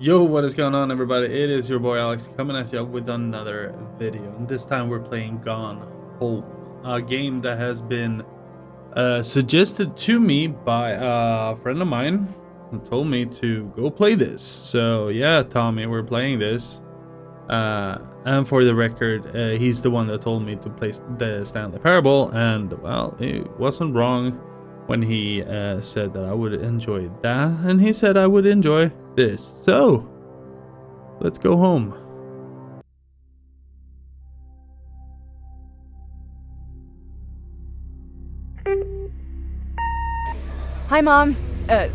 Yo, what is going on, everybody? It is your boy Alex coming at you with another video. And this time we're playing Gone Home, a game that has been suggested to me by a friend of mine who told me to go play this. So yeah, Tommy, we're playing this. And for the record, he's the one that told me to play the Stanley Parable, and well, he wasn't wrong when he said that I would enjoy that, and he said I would enjoy this. So let's go home. Hi, Mom.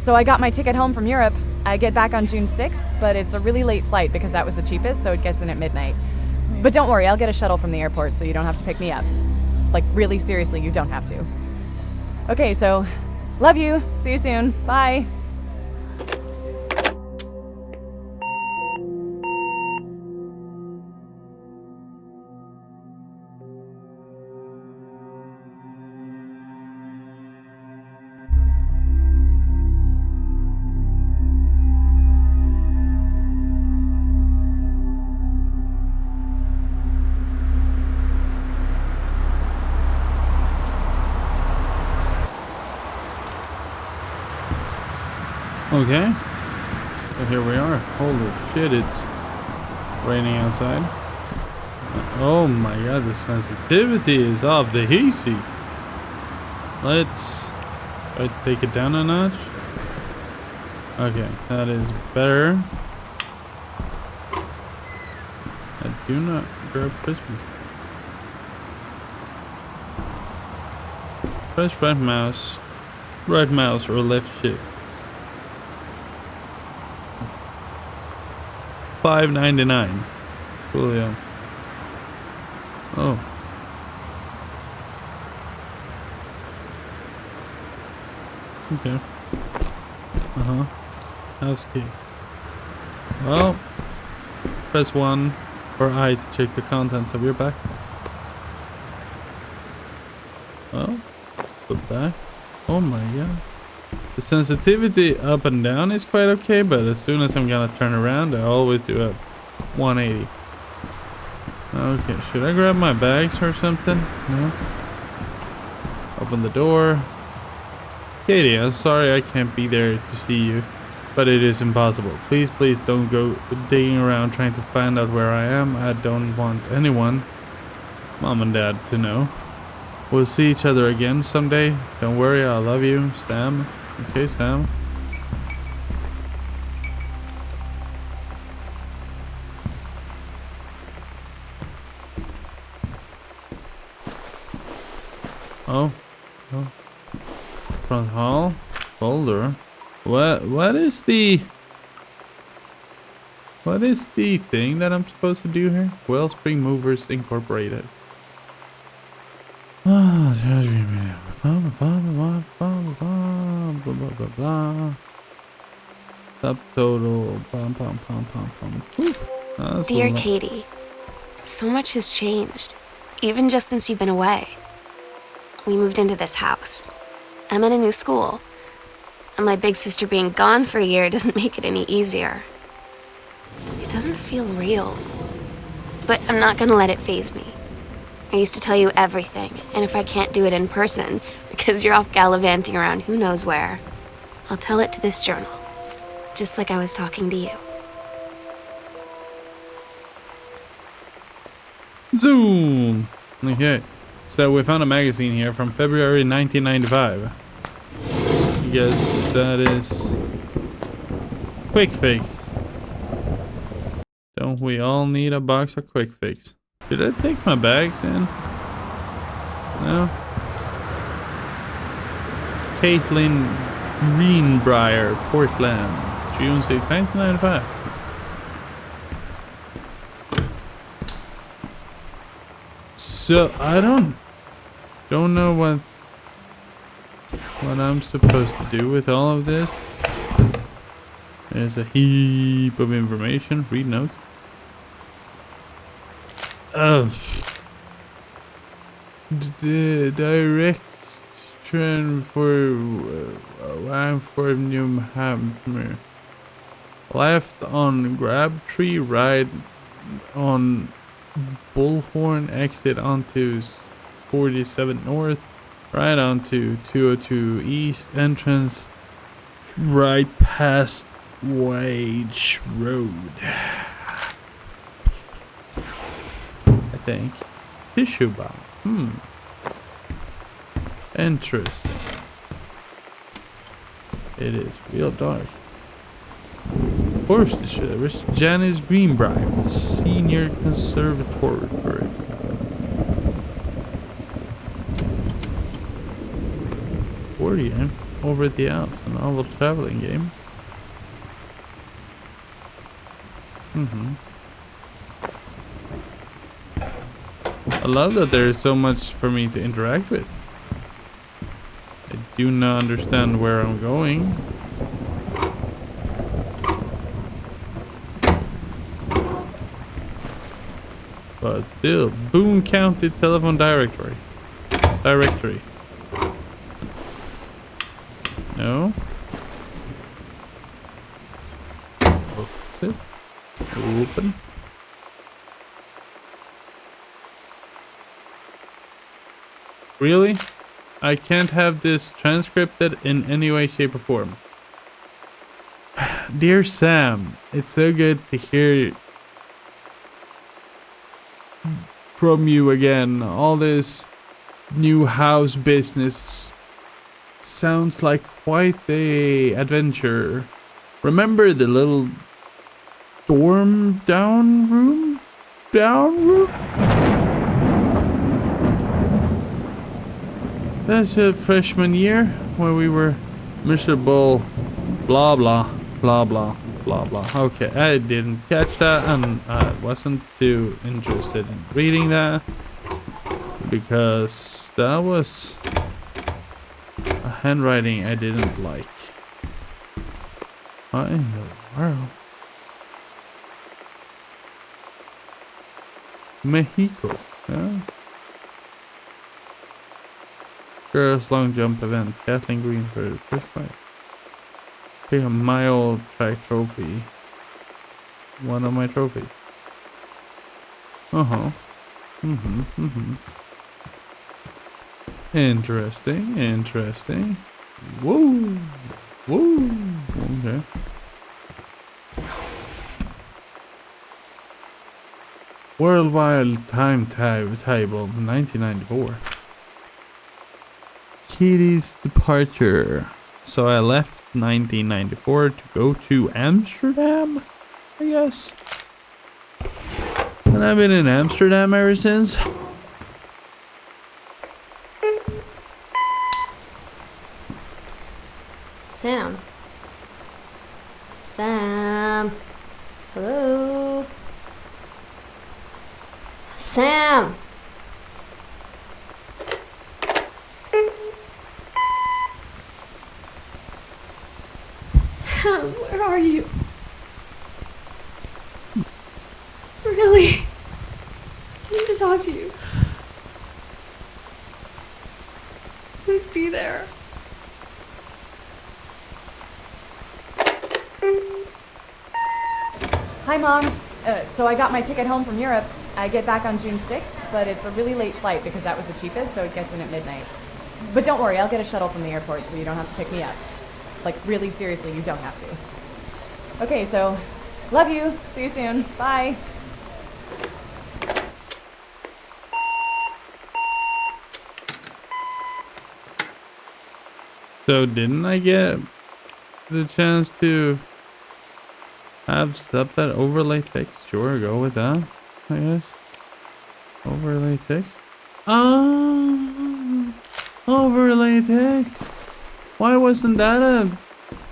So I got my ticket home from Europe. I get back on June 6th, but it's a really late flight because that was the cheapest, so it gets in at midnight. But don't worry, I'll get a shuttle from the airport so you don't have to pick me up. Like, really seriously, you don't have to. Okay, so love you. See you soon. Bye. Okay, so here we are. Holy shit, it's raining outside. Oh my god, the sensitivity is off the easy. Let's try to take it down a notch. Okay, that is better. I do not grab Christmas. Press right mouse or left shift. $5.99. Coolio. Oh. Okay. House key. Well, press 1 or I to check the contents of your backpack. Well, put back. Oh my god. The sensitivity up and down is quite okay, but as soon as I'm gonna turn around, I always do a 180. Okay, should I grab my bags or something? No. Open the door. Katie, I'm sorry I can't be there to see you, but it is impossible. Please, please don't go digging around trying to find out where I am. I don't want anyone, Mom and Dad, to know. We'll see each other again someday. Don't worry, I love you, Sam. Okay, Sam. Oh. Front hall. Folder. What is the thing that I'm supposed to do here? Wellspring Movers Incorporated. Subtotal. Dear Katie, so much has changed, even just since you've been away. We moved into this house. I'm in a new school, and my big sister being gone for a year doesn't make it any easier. It doesn't feel real, but I'm not gonna let it faze me. I used to tell you everything, and if I can't do it in person, because you're off gallivanting around who knows where, I'll tell it to this journal, just like I was talking to you. Zoom! Okay, so we found a magazine here from February 1995. I guess that is Quick Fix. Don't we all need a box of Quick Fix? Did I take my bags in? No. Caitlin Greenbrier, Portland, June 6, 1995. So I don't know what I'm supposed to do with all of this. There's a heap of information. Read notes. Direction for New Hampshire. Left on Grabtree, right on Bullhorn, exit onto 47 North, right onto 202 East, entrance right past Wage Road. I think. Tissue bomb. Interesting. It is real dark. Of course, the service. Janice Greenbrier, Senior Conservatory. 40, Over the Alps, a novel traveling game. I love that there's so much for me to interact with. I do not understand where I'm going. But still, Boone County telephone directory. No. Open. Really? I can't have this transcripted in any way, shape, or form. Dear Sam, it's so good to hear from you again. All this new house business sounds like quite the adventure. Remember the little dorm down room? That's a freshman year when we were miserable. Blah blah blah blah blah blah. Okay, I didn't catch that, and I wasn't too interested in reading that because that was a handwriting I didn't like. What in the world? Mexico, yeah. Girls long jump event. Kathleen Green for the first fight. Pick a mile track trophy. One of my trophies. Interesting. Whoa. Okay. Worldwide time table 1994. Kitty's departure. So I left 1994 to go to Amsterdam, I guess. And I've been in Amsterdam ever since. Sam. Hello? Sam! Sam, where are you? Really? I need to talk to you. Please be there. Hi, Mom. So I got my ticket home from Europe. I get back on June 6th, but it's a really late flight because that was the cheapest, so it gets in at midnight. But don't worry, I'll get a shuttle from the airport so you don't have to pick me up. Like, really seriously, you don't have to. Okay, so, love you. See you soon. Bye. So didn't I get the chance to have stuff that overlay text? Sure, go with that, I guess. Overlay text. Overlay text. Why wasn't that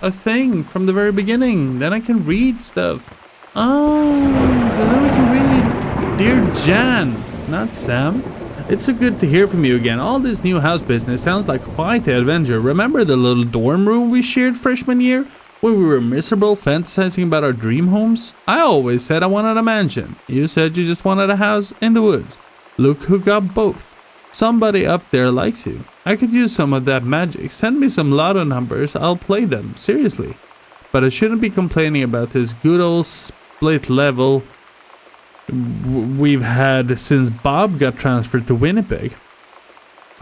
a thing from the very beginning? Then I can read stuff. So then we can read. Dear Jan, not Sam. It's so good to hear from you again. All this new house business sounds like quite the adventure. Remember the little dorm room we shared freshman year? When we were miserable fantasizing about our dream homes? I always said I wanted a mansion. You said you just wanted a house in the woods. Look who got both. Somebody up there likes you. I could use some of that magic. Send me some lotto numbers. I'll play them. Seriously. but I shouldn't be complaining about this good old split level we've had since Bob got transferred to Winnipeg.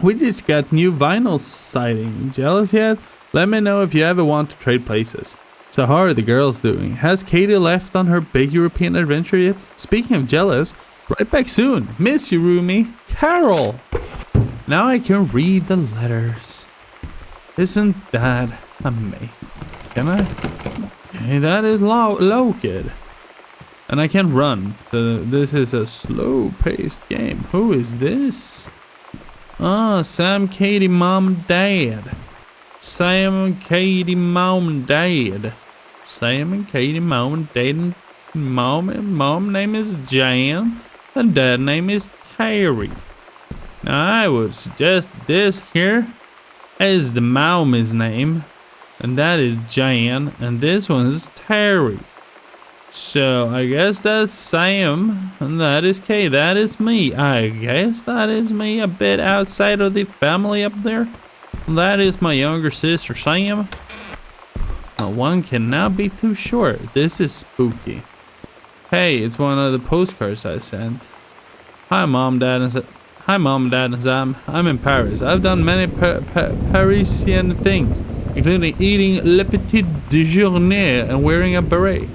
We just got new vinyl siding. Jealous yet? Let me know if you ever want to trade places. So how are the girls doing? Has Katie left on her big European adventure yet? Speaking of jealous, right back soon. Miss you, Rumi. Carol. Now I can read the letters. Isn't that amazing? Can I? Okay, that is low kid. And I can run. So this is a slow-paced game. Who is this? Ah, Sam, Katie, Mom, Dad. Sam, Katie, Mom, and Dad. Sam and Katie, Mom, and Dad. And Mom name is Jan, and Dad name is Terry. Now I would suggest this here is the Mom's name, and that is Jan, and this one is Terry. So I guess that's Sam, and that is Kay. That is me. I guess that is me, a bit outside of the family up there. That is my younger sister Sam. One cannot be too short. This is spooky. Hey, it's one of the postcards I sent. Hi Mom, Dad, and Sam. I'm in Paris. I've done many Parisian things, including eating le petit déjeuner and wearing a beret.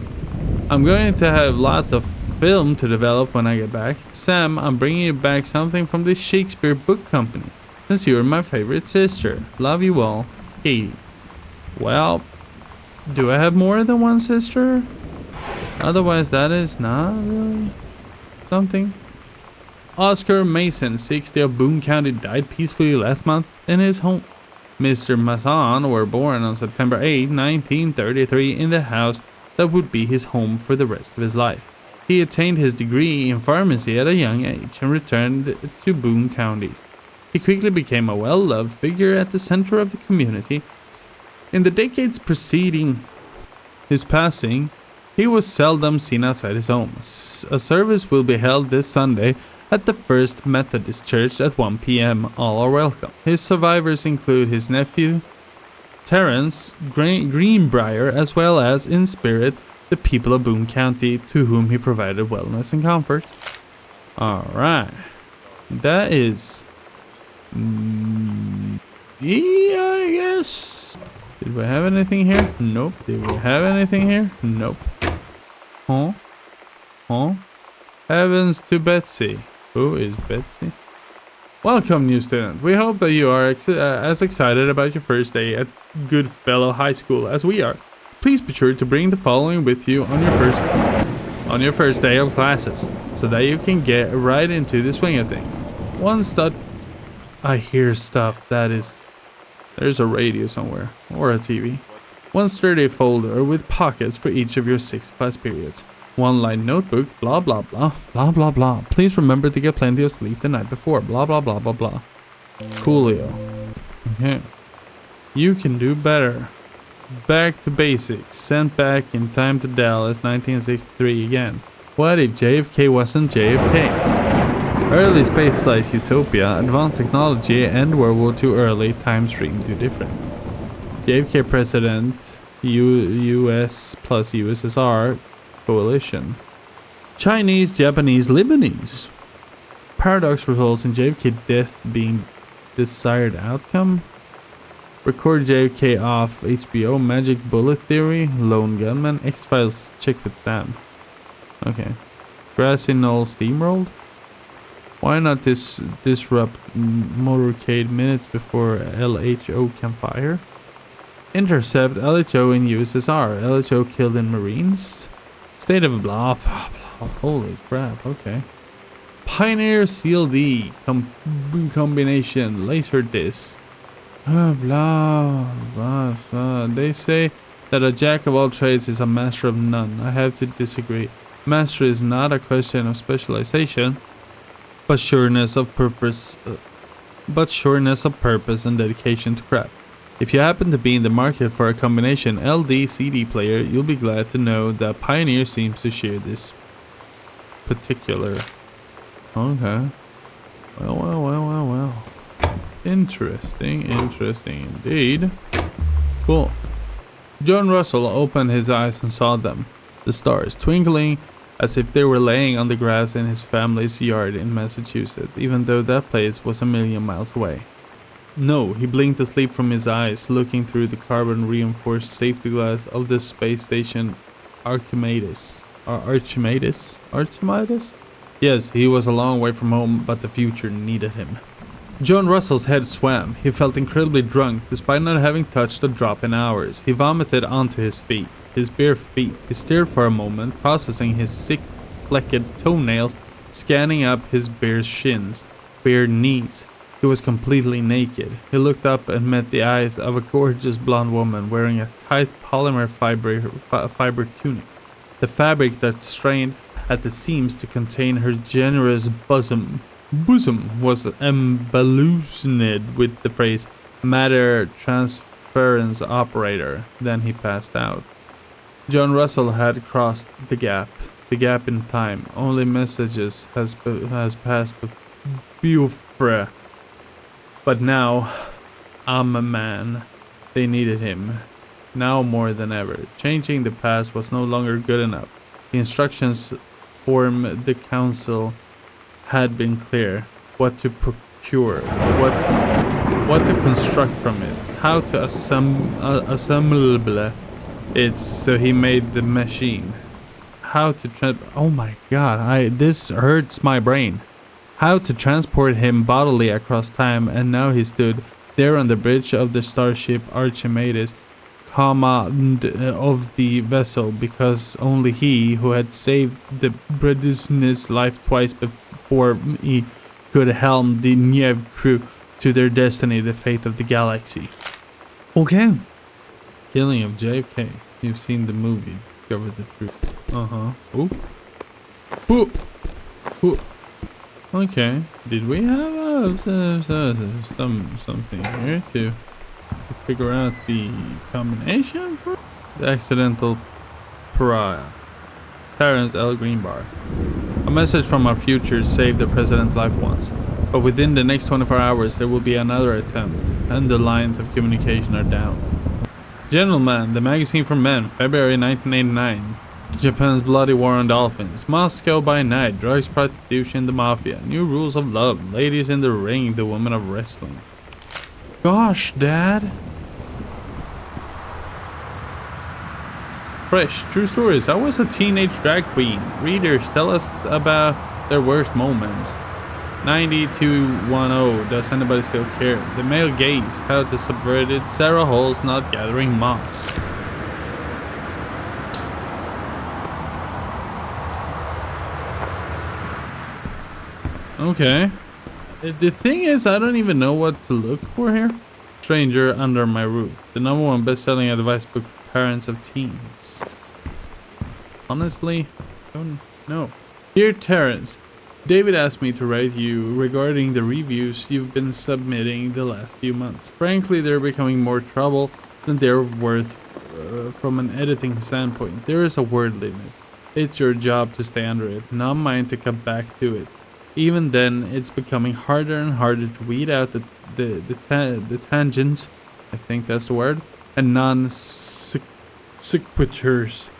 I'm going to have lots of film to develop when I get back. Sam, I'm bringing you back something from the Shakespeare Book Company, since you're my favorite sister. Love you all, Katie. Well, do I have more than one sister? Otherwise, that is not really something. Oscar Mason, 60 of Boone County, died peacefully last month in his home. Mr. Masson were born on September 8, 1933 in the house that would be his home for the rest of his life. He attained his degree in pharmacy at a young age and returned to Boone County. He quickly became a well-loved figure at the center of the community. In the decades preceding his passing, he was seldom seen outside his home. A service will be held this Sunday at the First Methodist Church at 1 p.m. All are welcome. His survivors include his nephew, Terrence Greenbrier, as well as, in spirit, the people of Boone County to whom he provided wellness and comfort. Alright. That is... yeah, I guess. Did we have anything here? Nope. Did we have anything here? Nope. Huh? Huh? Heavens to Betsy. Who is Betsy? Welcome, new student. We hope that you are as excited about your first day at Goodfellow High School as we are. Please be sure to bring the following with you on your first day of classes, so that you can get right into the swing of things. I hear stuff. There's a radio somewhere, or a TV. One sturdy folder with pockets for each of your 6 class periods. One line notebook, blah blah blah, blah blah blah. Please remember to get plenty of sleep the night before, blah blah blah blah blah. Coolio. Okay. You can do better. Back to basics. Sent back in time to Dallas, 1963 again. What if JFK wasn't JFK? Early spaceflight utopia, advanced technology, and World War II early, time stream too different. JFK president, US plus USSR coalition. Chinese, Japanese, Lebanese. Paradox results in JFK death being desired outcome. Record JFK off HBO, Magic Bullet Theory, Lone Gunman, X-Files, Check with Sam. Okay. Grassy Knoll steamrolled? Why not disrupt motorcade minutes before LHO can fire? Intercept LHO in USSR. LHO killed in Marines. State of blah blah blah. Holy crap, okay. Pioneer CLD combination laser disc. Blah blah blah. They say that a jack of all trades is a master of none. I have to disagree. Master is not a question of specialization, but sureness of purpose and dedication to craft. If you happen to be in the market for a combination LD-CD player, you'll be glad to know that Pioneer seems to share this particular. Okay. Well. Interesting indeed. Cool. John Russell opened his eyes and saw them, the stars twinkling as if they were laying on the grass in his family's yard in Massachusetts, even though that place was a million miles away. No, he blinked asleep from his eyes, looking through the carbon-reinforced safety glass of the space station Archimedes. Archimedes? Archimedes? Yes, he was a long way from home, but the future needed him. John Russell's head swam. He felt incredibly drunk, despite not having touched a drop in hours. He vomited onto his feet, his bare feet. He stared for a moment, processing his sick, flecked toenails, scanning up his bare shins, bare knees. He was completely naked. He looked up and met the eyes of a gorgeous blonde woman wearing a tight polymer fiber tunic. The fabric that strained at the seams to contain her generous bosom was embellished with the phrase matter transference operator. Then he passed out. John Russell had crossed the gap in time. Only messages has passed before. But now, I'm a man. They needed him. Now more than ever. Changing the past was no longer good enough. The instructions from the council had been clear. What to procure, what to construct from it, how to assemble it, so he made the machine. How to oh my god, this hurts my brain. How to transport him bodily across time, and now he stood there on the bridge of the starship Archimedes, command of the vessel, because only he, who had saved the British life twice before he, could helm the Niev crew to their destiny, the fate of the galaxy. Okay. Killing of JFK. You've seen the movie, discover the truth. Ooh. Ooh. Ooh. Okay. Did we have something here to figure out the combination for the accidental pariah? Terrence L. Greenbar. A message from our future saved the president's life once, but within the next 24 hours there will be another attempt, and the lines of communication are down. Gentleman, the magazine for men, February 1989. Japan's bloody war on dolphins. Moscow by night. Drugs, prostitution, the mafia. New rules of love. Ladies in the ring. The women of wrestling. Gosh, Dad. Fresh. True stories. I was a teenage drag queen. Readers, tell us about their worst moments. 9210. Does anybody still care? The male gaze. How to subvert it. Sarah Hall's not gathering moss. Okay. The thing is, I don't even know what to look for here. Stranger Under My Roof. The #1 best-selling advice book for parents of teens. Honestly, I don't know. Dear Terrence, David asked me to write you regarding the reviews you've been submitting the last few months. Frankly, they're becoming more trouble than they're worth from an editing standpoint. There is a word limit. It's your job to stay under it, not mine to come back to it. Even then, it's becoming harder and harder to weed out the tangents, I think that's the word, and non-sequiturs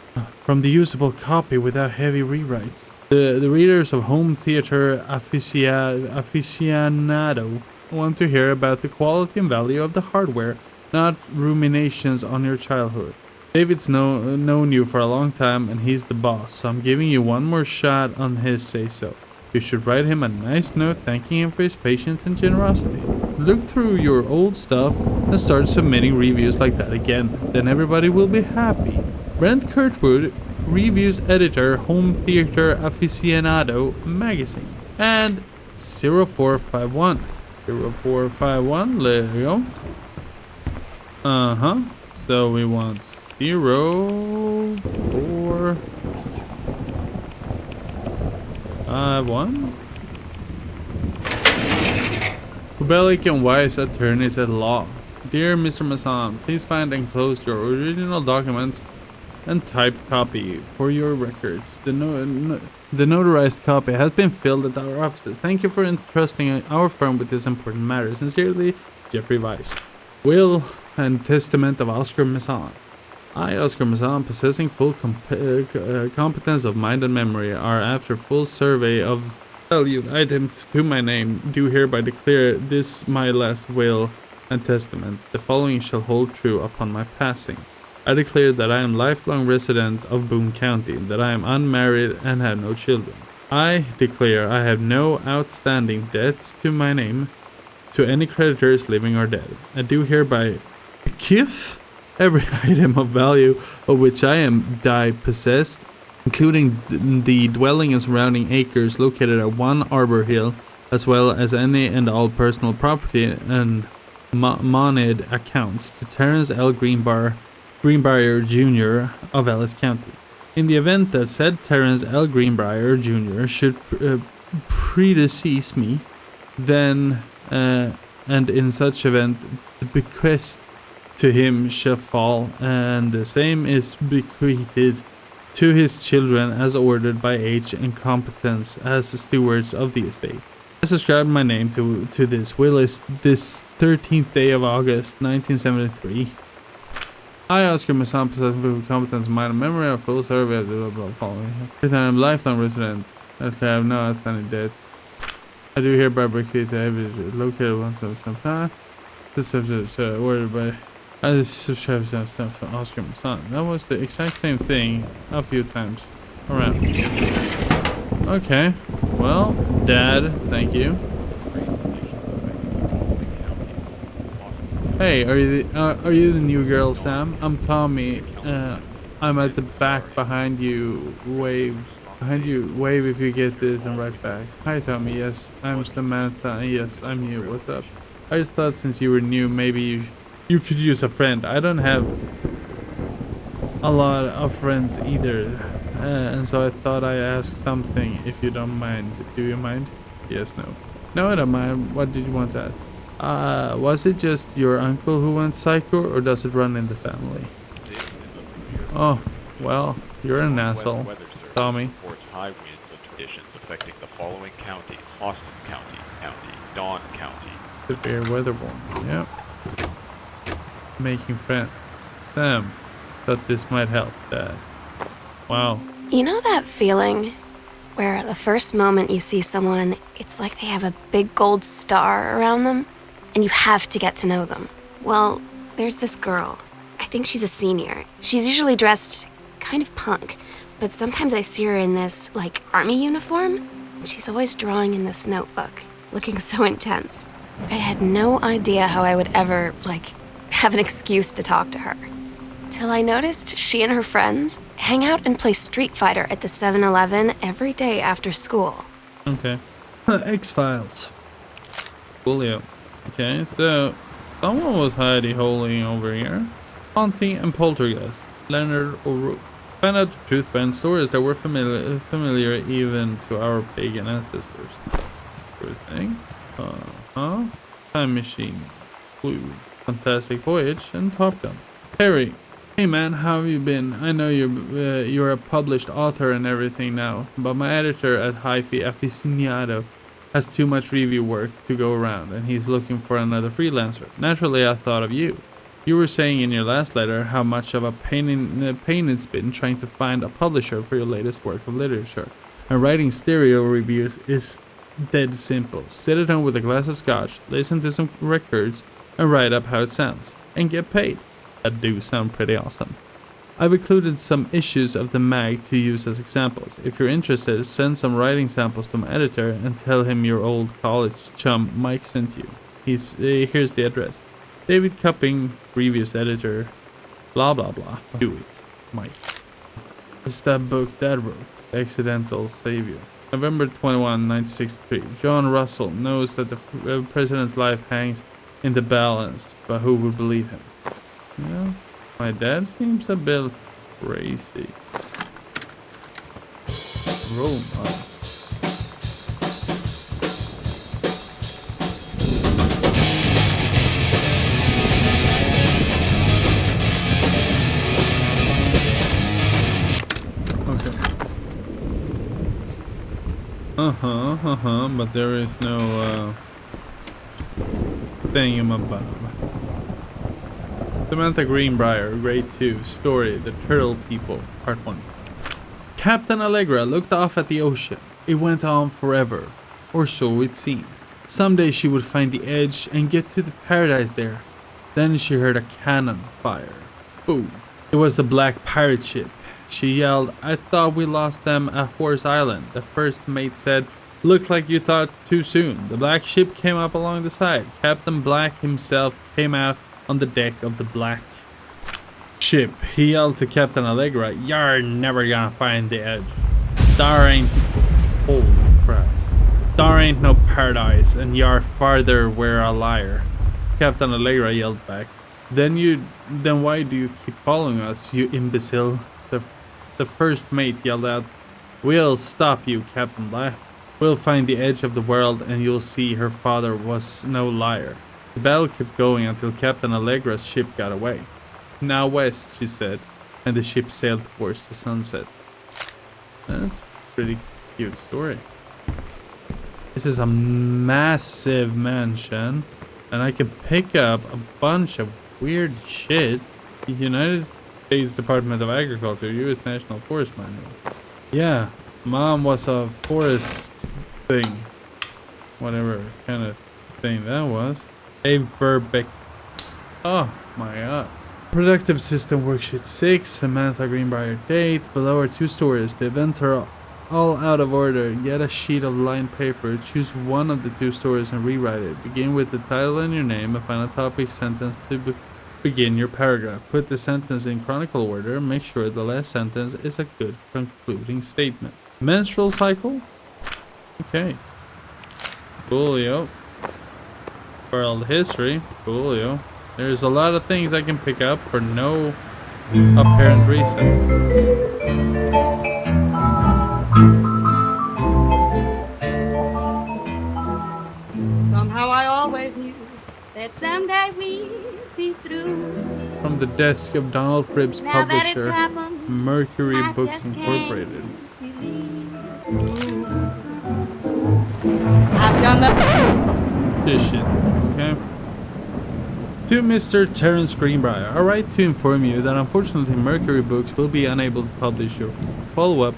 from the usable copy without heavy rewrites. The readers of Home Theater Aficionado want to hear about the quality and value of the hardware, not ruminations on your childhood. David's known you for a long time, and he's the boss, so I'm giving you one more shot on his say-so. You should write him a nice note thanking him for his patience and generosity. Look through your old stuff and start submitting reviews like that again. Then everybody will be happy. Brent Kurtwood, Reviews Editor, Home Theater Aficionado Magazine. And 0451. 0451, there you go. So we want 0451. Kubelic and Wise Attorneys at Law. Dear Mr. Masson, please find enclosed your original documents and typed copy for your records. The notarized copy has been filled at our offices. Thank you for entrusting our firm with this important matter. Sincerely, Jeffrey Weiss. Will and Testament of Oscar Masson. I, Oscar Mazan, possessing full competence of mind and memory, are after full survey of valued items to my name, do hereby declare this my last will and testament. The following shall hold true upon my passing. I declare that I am lifelong resident of Boone County, that I am unmarried and have no children. I declare I have no outstanding debts to my name to any creditors living or dead. I do hereby give every item of value of which I am possessed, including the dwelling and surrounding acres located at 1 Arbor Hill, as well as any and all personal property and moneyed accounts, to Terrence L. Greenbrier Jr. of Ellis County. In the event that said Terrence L. Greenbrier Jr. should predecease me, then and in such event the bequest to him shall fall, and the same is bequeathed to his children as ordered by age and competence as stewards of the estate. I subscribe my name to this will is this 13th day of August 1973. I, Oscar Masson, possessing full competence, mind and memory, of full survey of the following. I am lifelong resident, as I have no outstanding debts. I do hereby bequeath the evidence located once of some time. This subject is ordered by. I subscribe to stuff from Oscar Masson. That was the exact same thing a few times around. Okay. Well, Dad, thank you. Hey, are you the new girl, Sam? I'm Tommy. I'm at the back behind you. Wave. Behind you. Wave if you get this and right back. Hi, Tommy. Yes, I'm Samantha. Yes, I'm you. What's up? I just thought since you were new, maybe you could use a friend. I don't have a lot of friends either. And so I thought I'd ask something if you don't mind. Do you mind? Yes, no. No, I don't mind. What did you want to ask? Was it just your uncle who went psycho, or does it run in the family? Oh, well, you're an asshole, Tommy. High winds and conditions affecting the following counties: Austin County, Dawn County. Severe weather warning. Yep. Making friends. Sam, thought this might help, Dad. Wow. You know that feeling where the first moment you see someone, it's like they have a big gold star around them, and you have to get to know them? Well, there's this girl. I think she's a senior. She's usually dressed kind of punk, but sometimes I see her in this, like, army uniform. She's always drawing in this notebook, looking so intense. I had no idea how I would ever, have an excuse to talk to her. Till I noticed she and her friends hang out and play Street Fighter at the 7-Eleven every day after school. Okay. X-Files. Coolio. Okay, so someone was hidey-holing over here. Haunting and poltergeist. Leonard O'Rourke. Found out the truth behind stories that were familiar even to our pagan ancestors. Good thing. Time Machine. Clue. Fantastic Voyage and Top Gun. Harry. Hey man, how have you been? I know you're a published author and everything now, but my editor at Hi-Fi Aficionado has too much review work to go around, and he's looking for another freelancer. Naturally, I thought of you. You were saying in your last letter how much of a pain it's been trying to find a publisher for your latest work of literature. And writing stereo reviews is dead simple. Sit at home with a glass of scotch, listen to some records, and write up how it sounds, and get paid. That do sound pretty awesome. I've included some issues of the mag to use as examples. If you're interested, send some writing samples to my editor and tell him your old college chum Mike sent you. Here's the address. David Cupping, previous editor, blah blah blah. Do it, Mike. It's that book Dad wrote, Accidental Savior. November 21, 1963. John Russell knows that the president's life hangs in the balance, but who would believe him? Yeah, my dad seems a bit crazy. Role model. Okay. But there is no thingamabob. Samantha Greenbrier, Grade 2, Story, The Turtle People, Part 1. Captain Allegra looked off at the ocean. It went on forever, or so it seemed. Someday she would find the edge and get to the paradise there. Then she heard a cannon fire. Boom. It was the black pirate ship. She yelled, "I thought we lost them at Horse Island." The first mate said, "Looked like you thought too soon." The black ship came up along the side. Captain Black himself came out on the deck of the black ship. He yelled to Captain Allegra, "You're never gonna find the edge. There ain't..." Holy crap. "There ain't no paradise, and you're farther where a liar." Captain Allegra yelled back, Then why do you keep following us, you imbecile?" The first mate yelled out, "We'll stop you, Captain Black. We'll find the edge of the world and you'll see her father was no liar." The battle kept going until Captain Allegra's ship got away. "Now west," she said, and the ship sailed towards the sunset. That's a pretty cute story. This is a massive mansion, and I can pick up a bunch of weird shit. The United States Department of Agriculture, U.S. National Forest Manual. Yeah, Mom was a forest thing. Whatever kind of thing that was. Dave Burbeck. Oh my god. Productive System Worksheet 6, Samantha Greenbrier date. Below are 2 stories. The events are all out of order. Get a sheet of lined paper. Choose one of the 2 stories and rewrite it. Begin with the title and your name and find a topic sentence to begin your paragraph. Put the sentence in chronicle order. Make sure the last sentence is a good concluding statement. Menstrual cycle? Okay. Coolio. World history? Coolio. There's a lot of things I can pick up for no apparent reason. Somehow I always knew that someday we'd be through. From the desk of Donald Fribb's Now that it's publisher, happened, Mercury I Books just Incorporated. can't believe. I've done the This shit, okay? To Mr. Terence Greenbrier, I write to inform you that unfortunately Mercury Books will be unable to publish your follow-up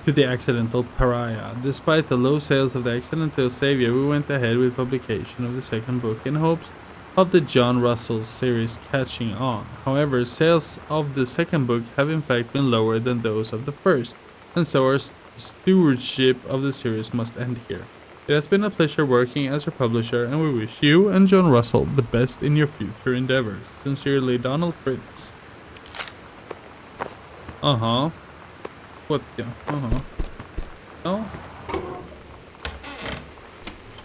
to The Accidental Pariah. Despite the low sales of The Accidental Savior, we went ahead with publication of the second book in hopes of the John Russell series catching on. However, sales of the second book have in fact been lower than those of the first, and so our stewardship of the series must end here. It has been a pleasure working as your publisher, and we wish you and John Russell the best in your future endeavors. Sincerely, Donald Fritz. What the? Oh?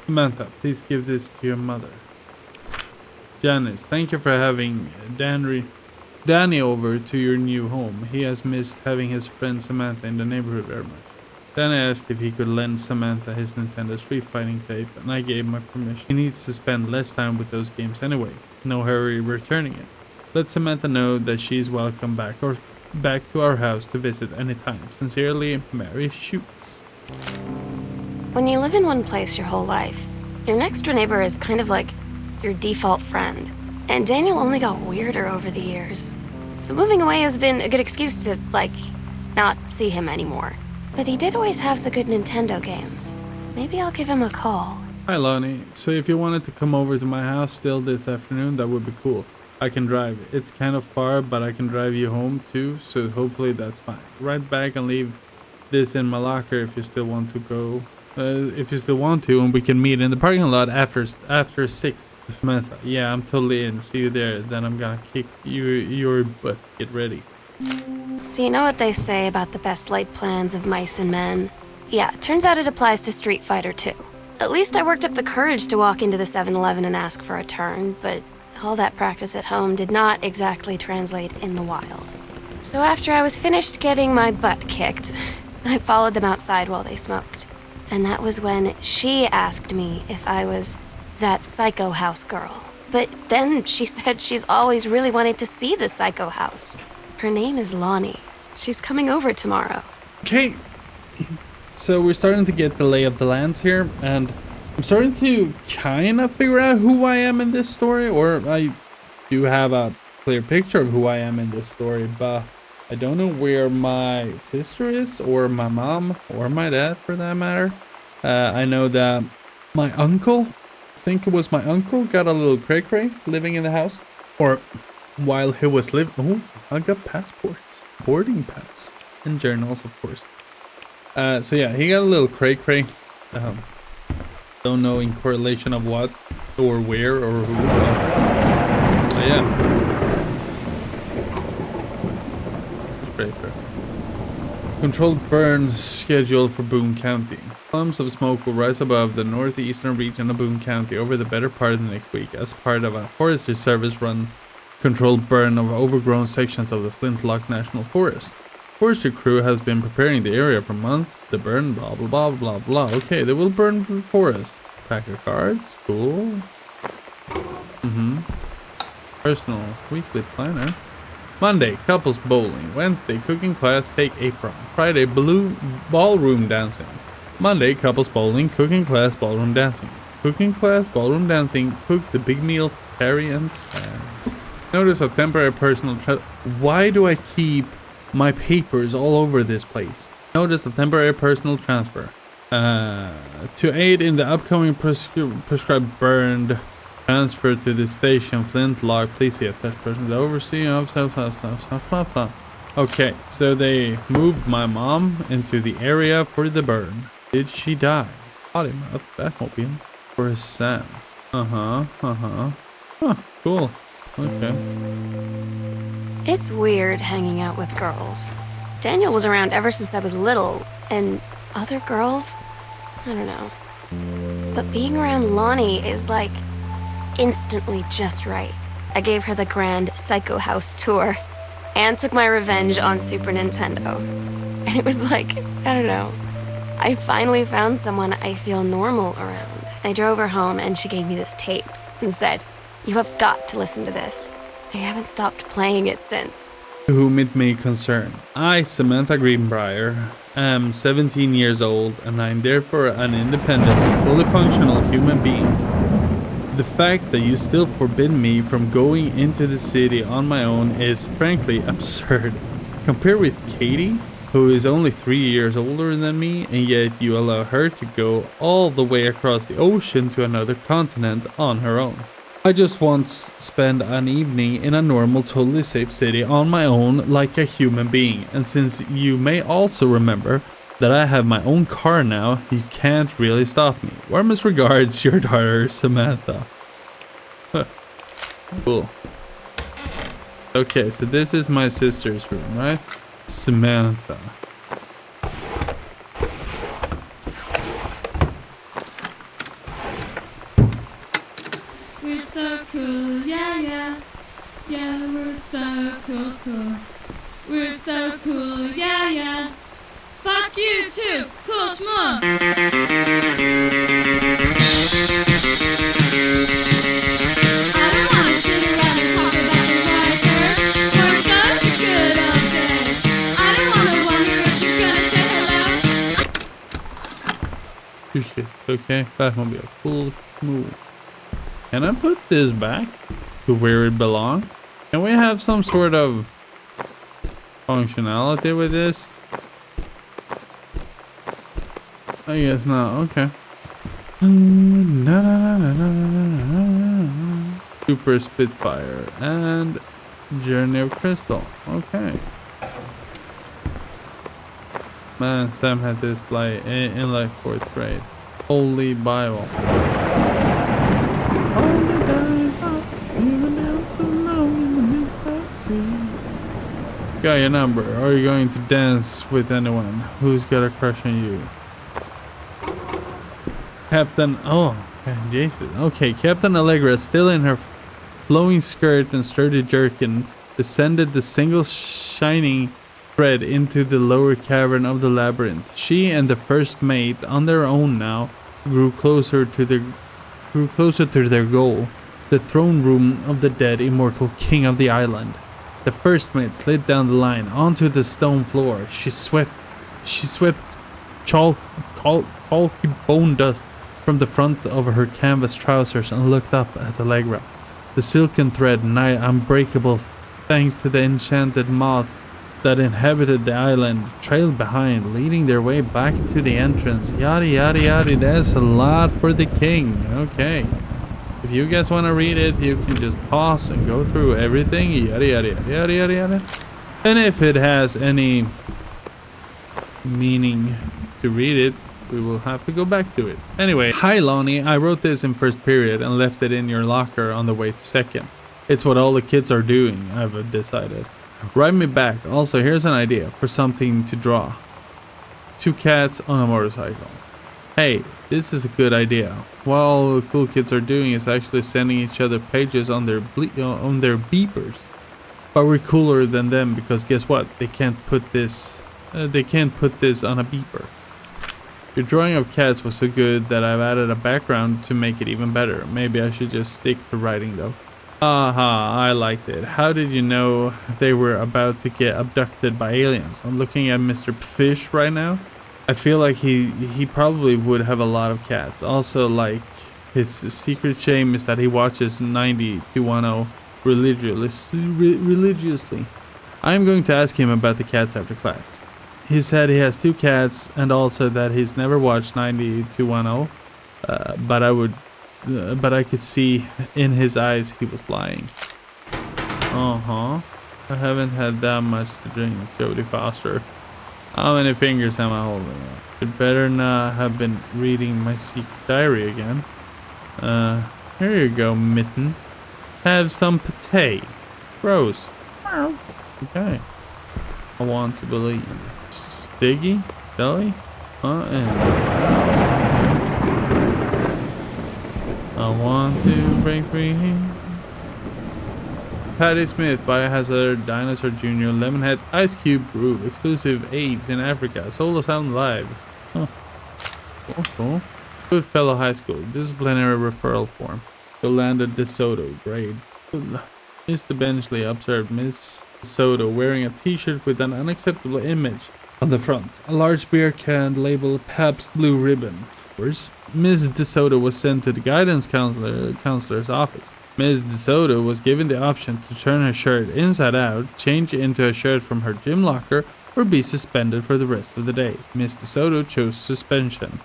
Samantha, please give this to your mother. Janice, thank you for having Danny over to your new home. He has missed having his friend Samantha in the neighborhood very much. Danny asked if he could lend Samantha his Nintendo Street Fighting tape, and I gave my permission. He needs to spend less time with those games anyway. No hurry returning it. Let Samantha know that she's welcome back to our house to visit anytime. Sincerely, Mary Shoots. When you live in one place your whole life, your next door neighbor is kind of like your default friend. And Daniel only got weirder over the years. So moving away has been a good excuse to, not see him anymore. But he did always have the good Nintendo games. Maybe I'll give him a call. Hi Lonnie, so if you wanted to come over to my house still this afternoon, that would be cool. I can drive. It's kind of far, but I can drive you home too, so hopefully that's fine. Right back and leave this in my locker if you still want to go. And we can meet in the parking lot after 6th. Samantha, yeah, I'm totally in. See you there. Then I'm gonna kick your butt. Get ready. So you know what they say about the best laid plans of mice and men? Yeah, turns out it applies to Street Fighter too. At least I worked up the courage to walk into the 7-Eleven and ask for a turn, but all that practice at home did not exactly translate in the wild. So after I was finished getting my butt kicked, I followed them outside while they smoked. And that was when she asked me if I was that Psycho House girl. But then she said she's always really wanted to see the Psycho House. Her name is Lonnie. She's coming over tomorrow. Okay. So we're starting to get the lay of the lands here, and I'm starting to kind of figure out who I am in this story, or I do have a clear picture of who I am in this story, but I don't know where my sister is, or my mom, or my dad for that matter. I know that my uncle, I think it was my uncle, got a little cray-cray living in the house. Or while he was living, oh, I got passports, boarding pass, and journals, of course. So yeah, he got a little cray-cray. Don't know in correlation of what, or where, or who. But yeah. Cray-cray. Controlled burn scheduled for Boone County. Columns of smoke will rise above the northeastern region of Boone County over the better part of the next week as part of a Forestry Service run controlled burn of overgrown sections of the Flintlock National Forest. Forestry crew has been preparing the area for months. The burn, blah blah blah blah blah. Okay, they will burn the forest. Pack of cards, cool. Personal weekly planner. Monday, couples bowling. Wednesday, cooking class, take apron. Friday, ballroom dancing. Monday, couples bowling, cooking class, ballroom dancing. Cooking class, ballroom dancing, cook the big meal for Terry and Sam. Notice of temporary personal why do I keep my papers all over this place? Notice of temporary personal transfer. To aid in the upcoming prescribed burned transfer to the station Flintlock, please see attached person to oversee of Okay, so they moved my mom into the area for the burn. Did she die? Body mouth, Batmobile. For Sam. Huh, cool. Okay. It's weird hanging out with girls. Daniel was around ever since I was little, and other girls? I don't know. But being around Lonnie is like instantly just right. I gave her the grand Psycho House tour and took my revenge on Super Nintendo. And it was like, I don't know. I finally found someone I feel normal around. I drove her home and she gave me this tape and said, "You have got to listen to this." I haven't stopped playing it since. To whom it may concern. I, Samantha Greenbrier, am 17 years old and I'm therefore an independent, fully functional human being. The fact that you still forbid me from going into the city on my own is frankly absurd. Compare with Katie, who is only 3 years older than me, and yet you allow her to go all the way across the ocean to another continent on her own. I just once spent an evening in a normal, totally safe city on my own like a human being, and since you may also remember that I have my own car now, you can't really stop me. Warmest regards, your daughter, Samantha. Cool. Okay, so this is my sister's room, right? Samantha. We're so cool, yeah, yeah. Yeah, we're so cool, cool. We're so cool, yeah, yeah. Fuck you too, cool schmuck. I don't wanna sit around and talk about the writers. We're those good old days. I don't wanna wonder if you're gonna say hello. Good shit. Okay, Batmobile. Cool move. Can I put this back to where it belongs? Can we have some sort of functionality with this? I guess not. Okay. Super Spitfire and Journey of Crystal. Okay. Man, Sam had this like in like 4th grade. Holy Bible. Got your number. Are you going to dance with anyone? Who's got a crush on you? Captain. Oh, Jesus. Okay, Captain Allegra, still in her flowing skirt and sturdy jerkin, descended the single shining thread into the lower cavern of the labyrinth. She and the first mate, on their own now, grew closer to their goal, the throne room of the dead immortal king of the island. The first mate slid down the line onto the stone floor. She swept chalky bone dust from the front of her canvas trousers and looked up at Allegra. The silken thread, nigh unbreakable thanks to the enchanted moths that inhabited the island, trailed behind, leading their way back to the entrance. Yada yada yada. That's a lot for the king. Okay. If you guys want to read it, you can just pause and go through everything. Yada yada yada yada yada yada. And if it has any meaning to read it, we will have to go back to it. Anyway, hi Lonnie, I wrote this in first period and left it in your locker on the way to second. It's what all the kids are doing, I've decided. Write me back. Also, here's an idea for something to draw. 2 cats on a motorcycle. Hey, this is a good idea. What all the cool kids are doing is actually sending each other pages on their beepers. But we're cooler than them because guess what? They can't put this on a beeper. Your drawing of cats was so good that I've added a background to make it even better. Maybe I should just stick to writing though. Aha, I liked it. How did you know they were about to get abducted by aliens? I'm looking at Mr. Fish right now. I feel like he probably would have a lot of cats. Also, like, his secret shame is that he watches 90210 religiously. I'm going to ask him about the cats after class. He said he has 2 cats and also that he's never watched 90210. But I could see in his eyes he was lying. I haven't had that much to drink, Jodie Foster. How many fingers am I holding? I'd better not have been reading my secret diary again. Here you go, Mitten. Have some pate. Rose. Okay. I want to believe. Stiggy? Stelly? I want to break free. Patti Smith, Biohazard, Dinosaur Jr., Lemonheads, Ice Cube Brew, exclusive AIDS in Africa, Solo Sound Live. Cool. Goodfellow High School, disciplinary referral form. Yolanda DeSoto, grade. Mr. Benchley observed Miss DeSoto wearing a t-shirt with an unacceptable image on the front. A large beer can labeled Pabst Blue Ribbon. Ms. DeSoto was sent to the guidance counselor's office. Ms. DeSoto was given the option to turn her shirt inside out, change into a shirt from her gym locker, or be suspended for the rest of the day. Ms. DeSoto chose suspension.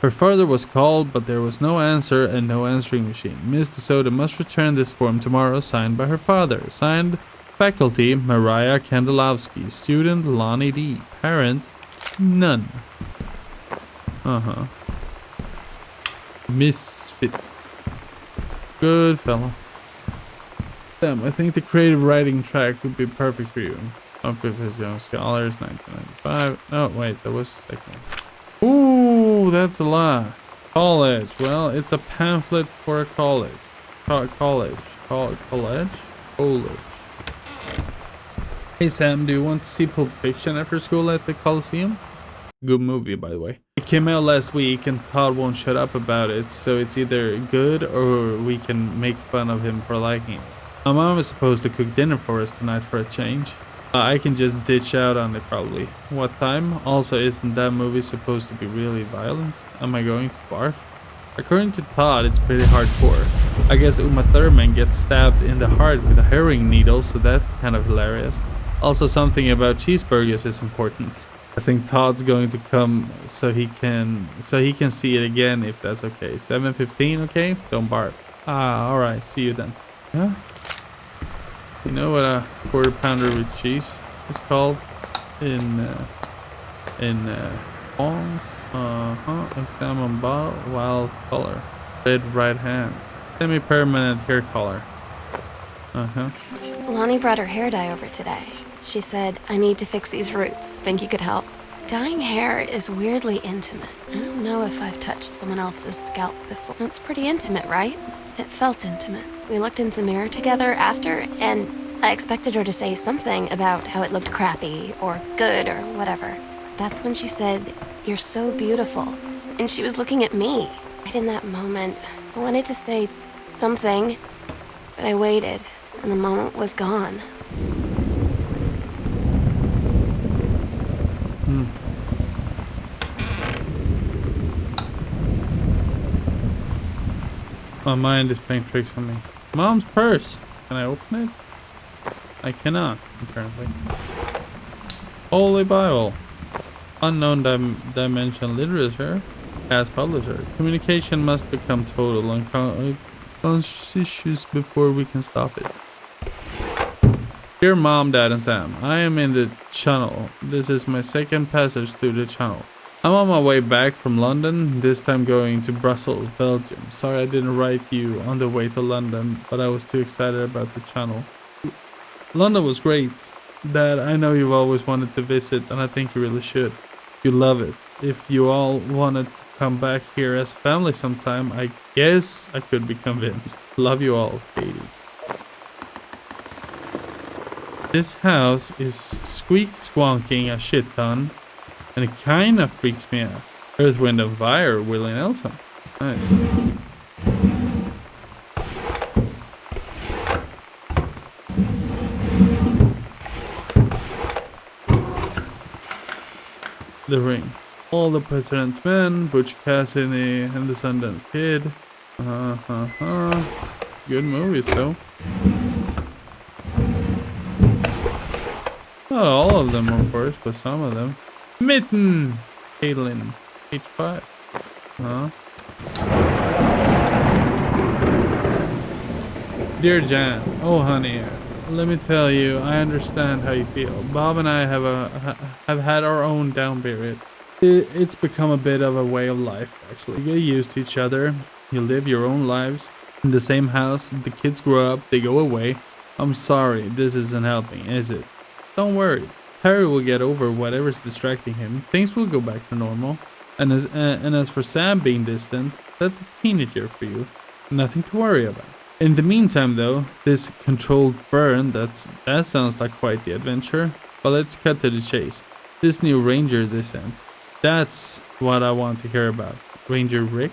Her father was called, but there was no answer and no answering machine. Ms. DeSoto must return this form tomorrow, signed by her father. Signed, faculty, Mariah Kandelowski. Student, Lonnie D. Parent, none. Misfits. Good fella. Damn, I think the creative writing track would be perfect for you. Upgrade Young Scholars, 1995. Oh, wait, that was the second one. Ooh, that's a lot. College. Well, it's a pamphlet for a college. College. Hey, Sam, do you want to see Pulp Fiction after school at the Coliseum? Good movie, by the way. It came out last week and Todd won't shut up about it, so it's either good or we can make fun of him for liking it. My mom is supposed to cook dinner for us tonight for a change. I can just ditch out on it probably. What time? Also, isn't that movie supposed to be really violent? Am I going to barf? According to Todd, it's pretty hardcore. I guess Uma Thurman gets stabbed in the heart with a herring needle, so that's kind of hilarious. Also, something about cheeseburgers is important. I think Todd's going to come so he can see it again if that's okay. 7:15, okay? Don't barf. All right. See you then. Huh? You know what a quarter pounder with cheese is called in poems? A salmon bottle, wild color, red right hand, semi-permanent hair color. Lonnie brought her hair dye over today. She said, I need to fix these roots. Think you could help? Dyeing hair is weirdly intimate. I don't know if I've touched someone else's scalp before. It's pretty intimate, right? It felt intimate. We looked into the mirror together after, and I expected her to say something about how it looked crappy or good or whatever. That's when she said, you're so beautiful. And she was looking at me. Right in that moment, I wanted to say something, but I waited, and the moment was gone. My mind is playing tricks on me. Mom's purse. Can I open it? I cannot, apparently. Holy Bible. Unknown dimension literature. As publisher. Communication must become total and conscious before we can stop it. Dear Mom, Dad, and Sam, I am in the channel. This is my second passage through the channel. I'm on my way back from London, this time going to Brussels, Belgium. Sorry I didn't write you on the way to London, but I was too excited about the channel. London was great. Dad, I know you've always wanted to visit, and I think you really should. You love it. If you all wanted to come back here as family sometime, I guess I could be convinced. Love you all, Katie. This house is squonking a shit ton, and it kinda freaks me out. Earth, Wind and Fire, Willie Nelson. Nice. The Ring. All the President's Men, Butch Cassidy and the Sundance Kid. Good movies though. Not all of them, of course, but some of them. Mitten! Caitlin. H5. Dear Jan. Oh, honey. Let me tell you, I understand how you feel. Bob and I have had our own down period. It's become a bit of a way of life, actually. You get used to each other. You live your own lives. In the same house, the kids grow up, they go away. I'm sorry, this isn't helping, is it? Don't worry. Terry will get over whatever's distracting him. Things will go back to normal. And as for Sam being distant, that's a teenager for you. Nothing to worry about. In the meantime, though, this controlled burn, that sounds like quite the adventure. But let's cut to the chase. This new Ranger descent. That's what I want to hear about. Ranger Rick?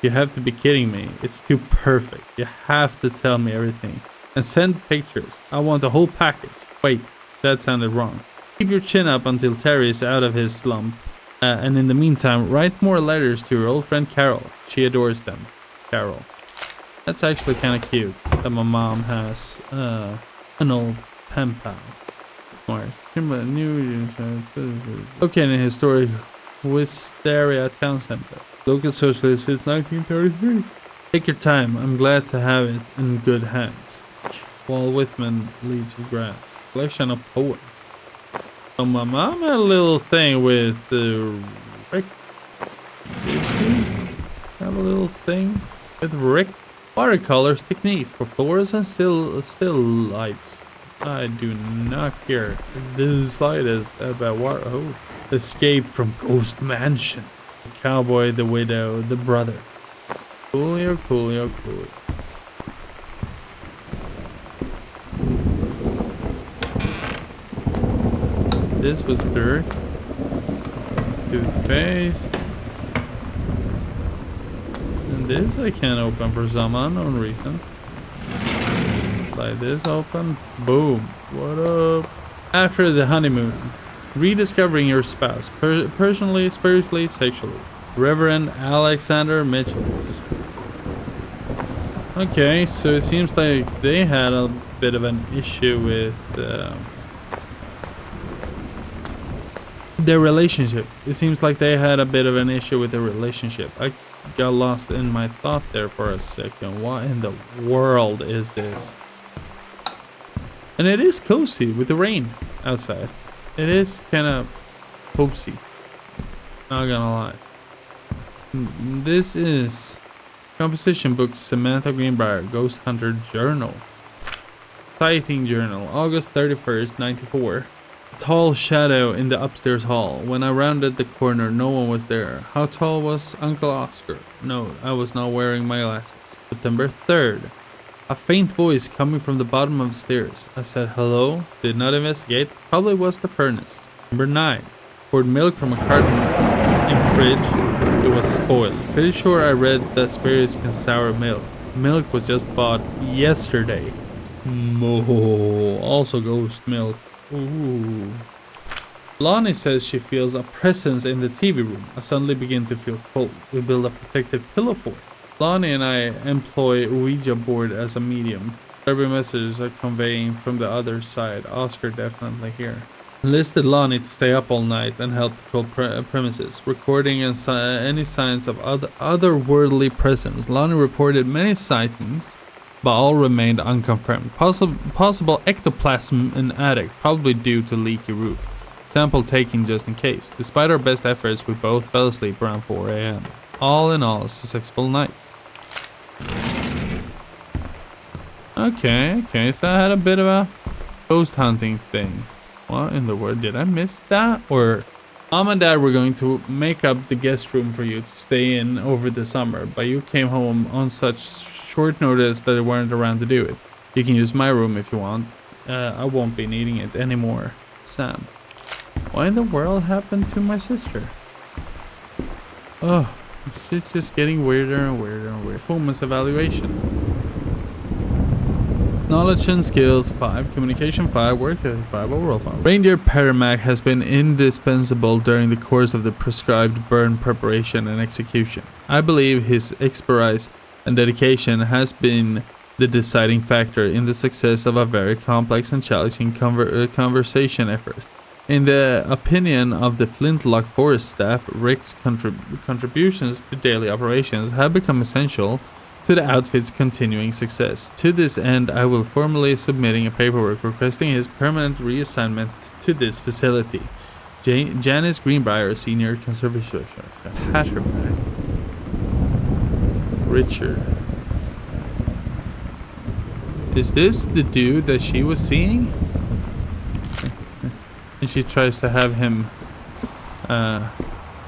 You have to be kidding me. It's too perfect. You have to tell me everything. And send pictures. I want the whole package. Wait, that sounded wrong. Keep your chin up until Terry is out of his slump. And in the meantime, write more letters to your old friend Carol. She adores them. Carol. That's actually kind of cute that my mom has an old pen pal. Located in historic Wisteria Town Center. Local socialist since 1933. Take your time. I'm glad to have it in good hands. Walt Whitman, Leaves of Grass. Collection of poems. So my mom had a little thing with Rick. Did she have a little thing with Rick? Watercolors techniques for fluorescent still lifes. I do not care the slightest about water. Oh. Escape from Ghost Mansion. The cowboy, the widow, the brother. Coolio, coolio, coolio. This was dirt. Toothpaste. And this I can't open for some unknown reason. Slide this open. Boom. What up? After the honeymoon. Rediscovering your spouse. Personally, spiritually, sexually. Reverend Alexander Mitchells. Okay, so it seems like they had a bit of an issue with their relationship. It seems like they had a bit of an issue with their relationship. I got lost in my thought there for a second. What in the world is this? And it is cozy with the rain outside. It is kind of cozy. Not gonna lie. This is composition book Samantha Greenbrier Ghost Hunter Journal. Sighting Journal, August 31st, 94. Tall shadow in the upstairs hall. When I rounded the corner, no one was there. How tall was Uncle Oscar? No, I was not wearing my glasses. September 3rd. A faint voice coming from the bottom of the stairs. I said hello, did not investigate, probably was the furnace. Number 9. Poured milk from a carton in fridge. It was spoiled. Pretty sure I read that spirits can sour milk. Milk was just bought yesterday. Also ghost milk. Ooh. Lonnie says she feels a presence in the TV room. I suddenly begin to feel cold. We build a protective pillow for it. Lonnie and I employ Ouija board as a medium. Disturbing messages are conveying from the other side. Oscar definitely here. Enlisted Lonnie to stay up all night and help patrol premises, recording and any signs of otherworldly presence. Lonnie reported many sightings, but all remained unconfirmed. Possible ectoplasm in attic, probably due to leaky roof. Sample taken just in case. Despite our best efforts, we both fell asleep around 4 a.m. All in all, a successful night. Okay, so I had a bit of a ghost hunting thing. What in the world? Did I miss that? Or Mom and Dad were going to make up the guest room for you to stay in over the summer, but you came home on such short notice that they weren't around to do it. You can use my room if you want. I won't be needing it anymore. Sam. What in the world happened to my sister? Oh, shit's just getting weirder and weirder and weirder. Performance evaluation. Knowledge and skills 5, communication 5, work ethic 5, overall 5. Reindeer Paramac has been indispensable during the course of the prescribed burn preparation and execution. I believe his expertise and dedication has been the deciding factor in the success of a very complex and challenging conversation effort. In the opinion of the Flintlock Forest staff, Rick's contributions to daily operations have become essential to the outfit's continuing success. To this end, I will formally submitting a paperwork requesting his permanent reassignment to this facility. Janice Greenbrier, Senior Conservation Hatterback. Richard. Is this the dude that she was seeing? And she tries to have him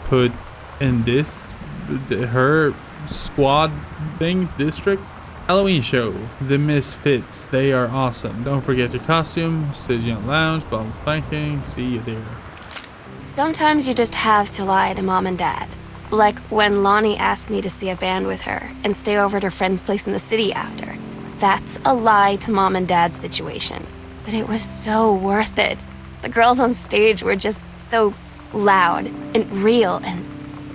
put in this her squad thing district. Halloween show, the Misfits, they are awesome. Don't forget your costume. Stygian Lounge, bomb flanking. See you there. Sometimes you just have to lie to Mom and Dad. Like when Lonnie asked me to see a band with her and stay over at her friend's place in the city after. That's a lie to Mom and Dad's situation. But it was so worth it. The girls on stage were just so loud and real and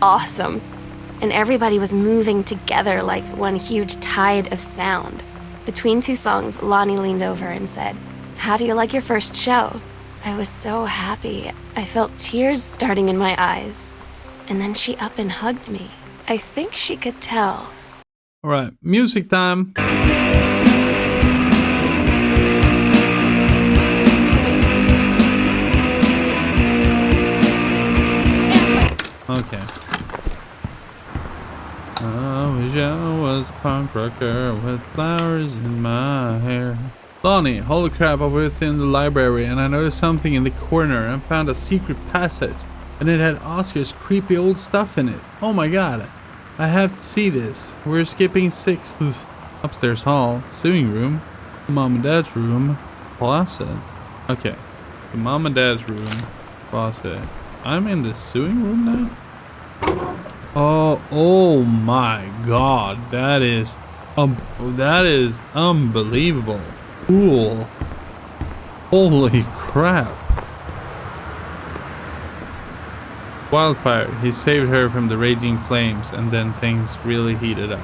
awesome. And everybody was moving together like one huge tide of sound. Between 2 songs, Lonnie leaned over and said, "How do you like your first show?" I was so happy. I felt tears starting in my eyes. And then she up and hugged me. I think she could tell. All right, music time. Okay. I wish I was a punk rocker with flowers in my hair. Lonnie, holy crap, I was in the library and I noticed something in the corner and found a secret passage. And it had Oscar's creepy old stuff in it. Oh my god. I have to see this. We're skipping 6th. Upstairs hall, sewing room, Mom and Dad's room, closet. Okay. The Mom and Dad's room, closet. I'm in the sewing room now? Oh my god, that is unbelievable. Cool. Holy crap. Wildfire, he saved her from the raging flames and then things really heated up.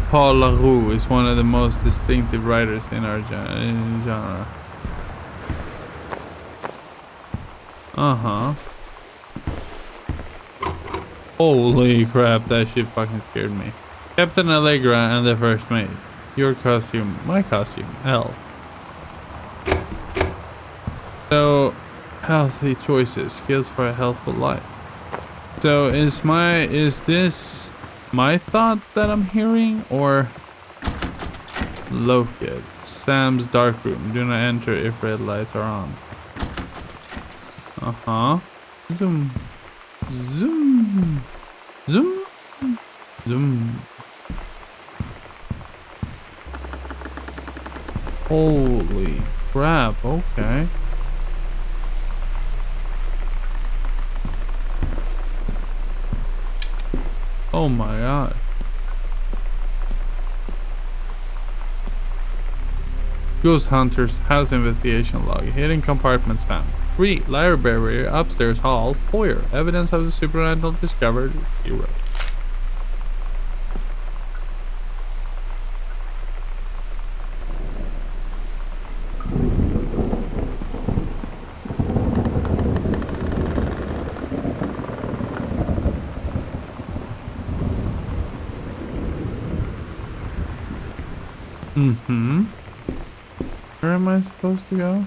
Paul LaRue is one of the most distinctive writers in our genre. Holy crap, that shit fucking scared me. Captain Allegra and the First Mate. Your costume, my costume, L. So, healthy choices, skills for a healthful life. So, is this my thoughts that I'm hearing, or locate Sam's dark room? Do not enter if red lights are on. Zoom, zoom, zoom, zoom. Holy crap! Okay. Oh my god. Ghost Hunters house investigation log. Hidden compartments found. 3. Library upstairs hall. Foyer. Evidence of the supernatural discovered. 0. Mm-hmm. Where am I supposed to go?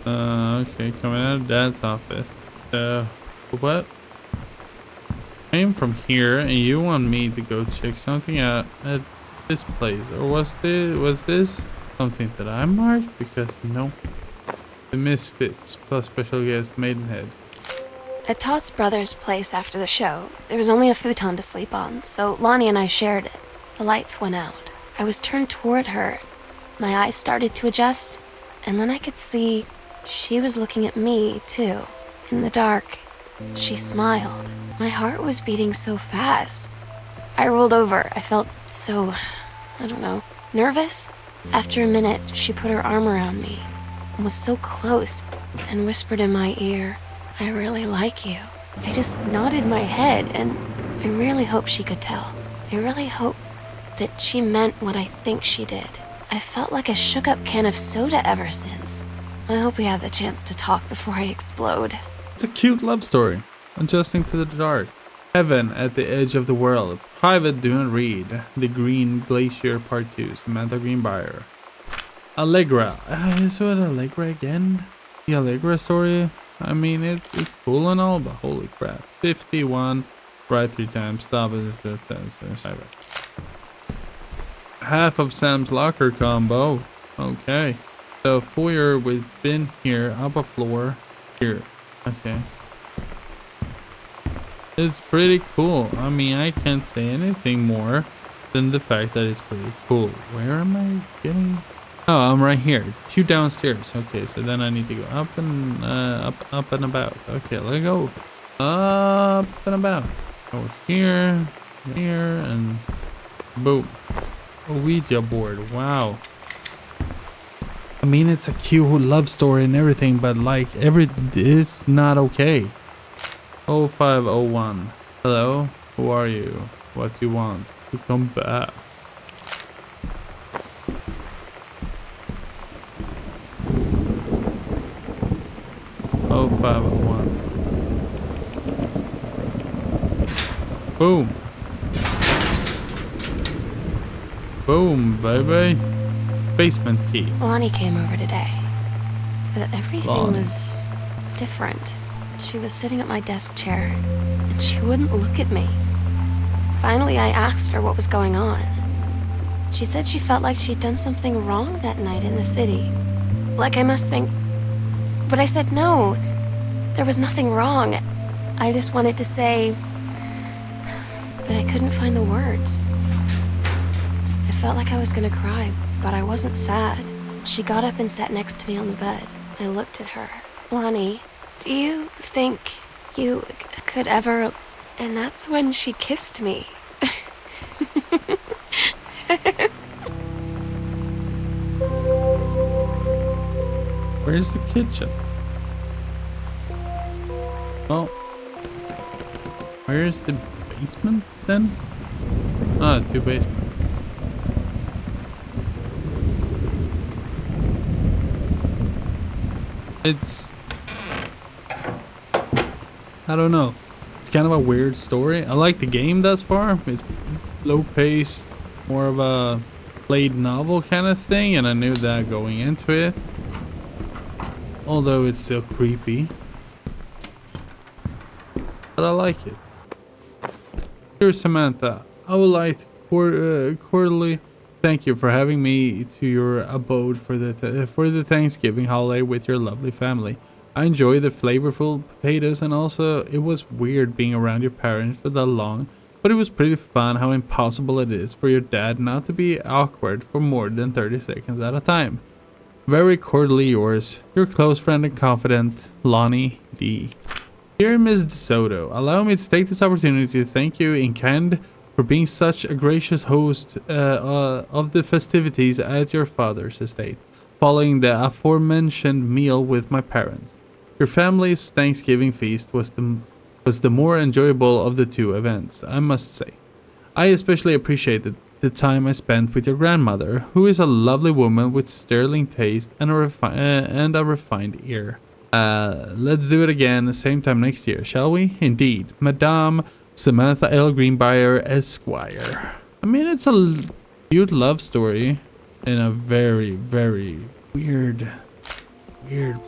Okay, coming out of Dad's office. What? I am from here, and you want me to go check something out at this place, or was this something that I marked? Because no, the Misfits plus special guest Maidenhead. At Todd's brother's place after the show, there was only a futon to sleep on, so Lonnie and I shared it. The lights went out. I was turned toward her. My eyes started to adjust, and then I could see she was looking at me, too. In the dark, she smiled. My heart was beating so fast. I rolled over. I felt so, I don't know, nervous. After a minute, she put her arm around me and was so close and whispered in my ear, "I really like you." I just nodded my head, and I really hope she could tell. I really hope that she meant what I think she did. I felt like a shook-up can of soda ever since. I hope we have the chance to talk before I explode. It's a cute love story. Adjusting to the dark. Heaven at the Edge of the World. Private Do and Read. The Green Glacier Part 2. Samantha Greenbrier. Allegra. Is it Allegra again? The Allegra story? I mean, it's cool and all, but holy crap. 51. Right 3 times. Stop it. Half of Sam's locker combo. Okay. So foyer with bin here. Up a floor. Here. Okay. It's pretty cool. I mean, I can't say anything more than the fact that it's pretty cool. Where am I getting? Oh, I'm right here. 2 downstairs. Okay, so then I need to go up and up and about. Okay, let's go. Up and about. Over here, here, and boom. A Ouija board. Wow. I mean, it's a cute love story and everything, but like it's not okay. 0501. Hello, who are you? What do you want? To come back. Oh, 0501. Boom. Boom, baby. Basement key. Lonnie came over today. But everything Lonnie. was different. She was sitting at my desk chair, and she wouldn't look at me. Finally, I asked her what was going on. She said she felt like she'd done something wrong that night in the city. Like I must think... But I said no. There was nothing wrong. I just wanted to say... But I couldn't find the words. I felt like I was gonna cry, but I wasn't sad. She got up and sat next to me on the bed. I looked at her. Lonnie, do you think you could ever... And that's when she kissed me. Where's the kitchen? Oh. Where's the basement then? Ah, 2 basements. It's... I don't know. It's kind of a weird story. I like the game thus far. It's low paced, more of a played novel kind of thing, and I knew that going into it. Although it's still creepy. But I like it. Dear Samantha, I would like to cordially thank you for having me to your abode for the Thanksgiving holiday with your lovely family. I enjoy the flavorful potatoes, and also it was weird being around your parents for that long, but it was pretty fun how impossible it is for your dad not to be awkward for more than 30 seconds at a time. Very cordially yours, your close friend and confidant, Lonnie D. Dear Ms. DeSoto, allow me to take this opportunity to thank you in kind for being such a gracious host of the festivities at your father's estate, following the aforementioned meal with my parents. Your family's Thanksgiving feast was the more enjoyable of the 2 events, I must say. I especially appreciated the time I spent with your grandmother, who is a lovely woman with sterling taste and a refined ear. Let's do it again, same time next year, shall we? Indeed. Madame Samantha L. Greenbrier, Esquire. I mean, it's a cute love story in a very, very weird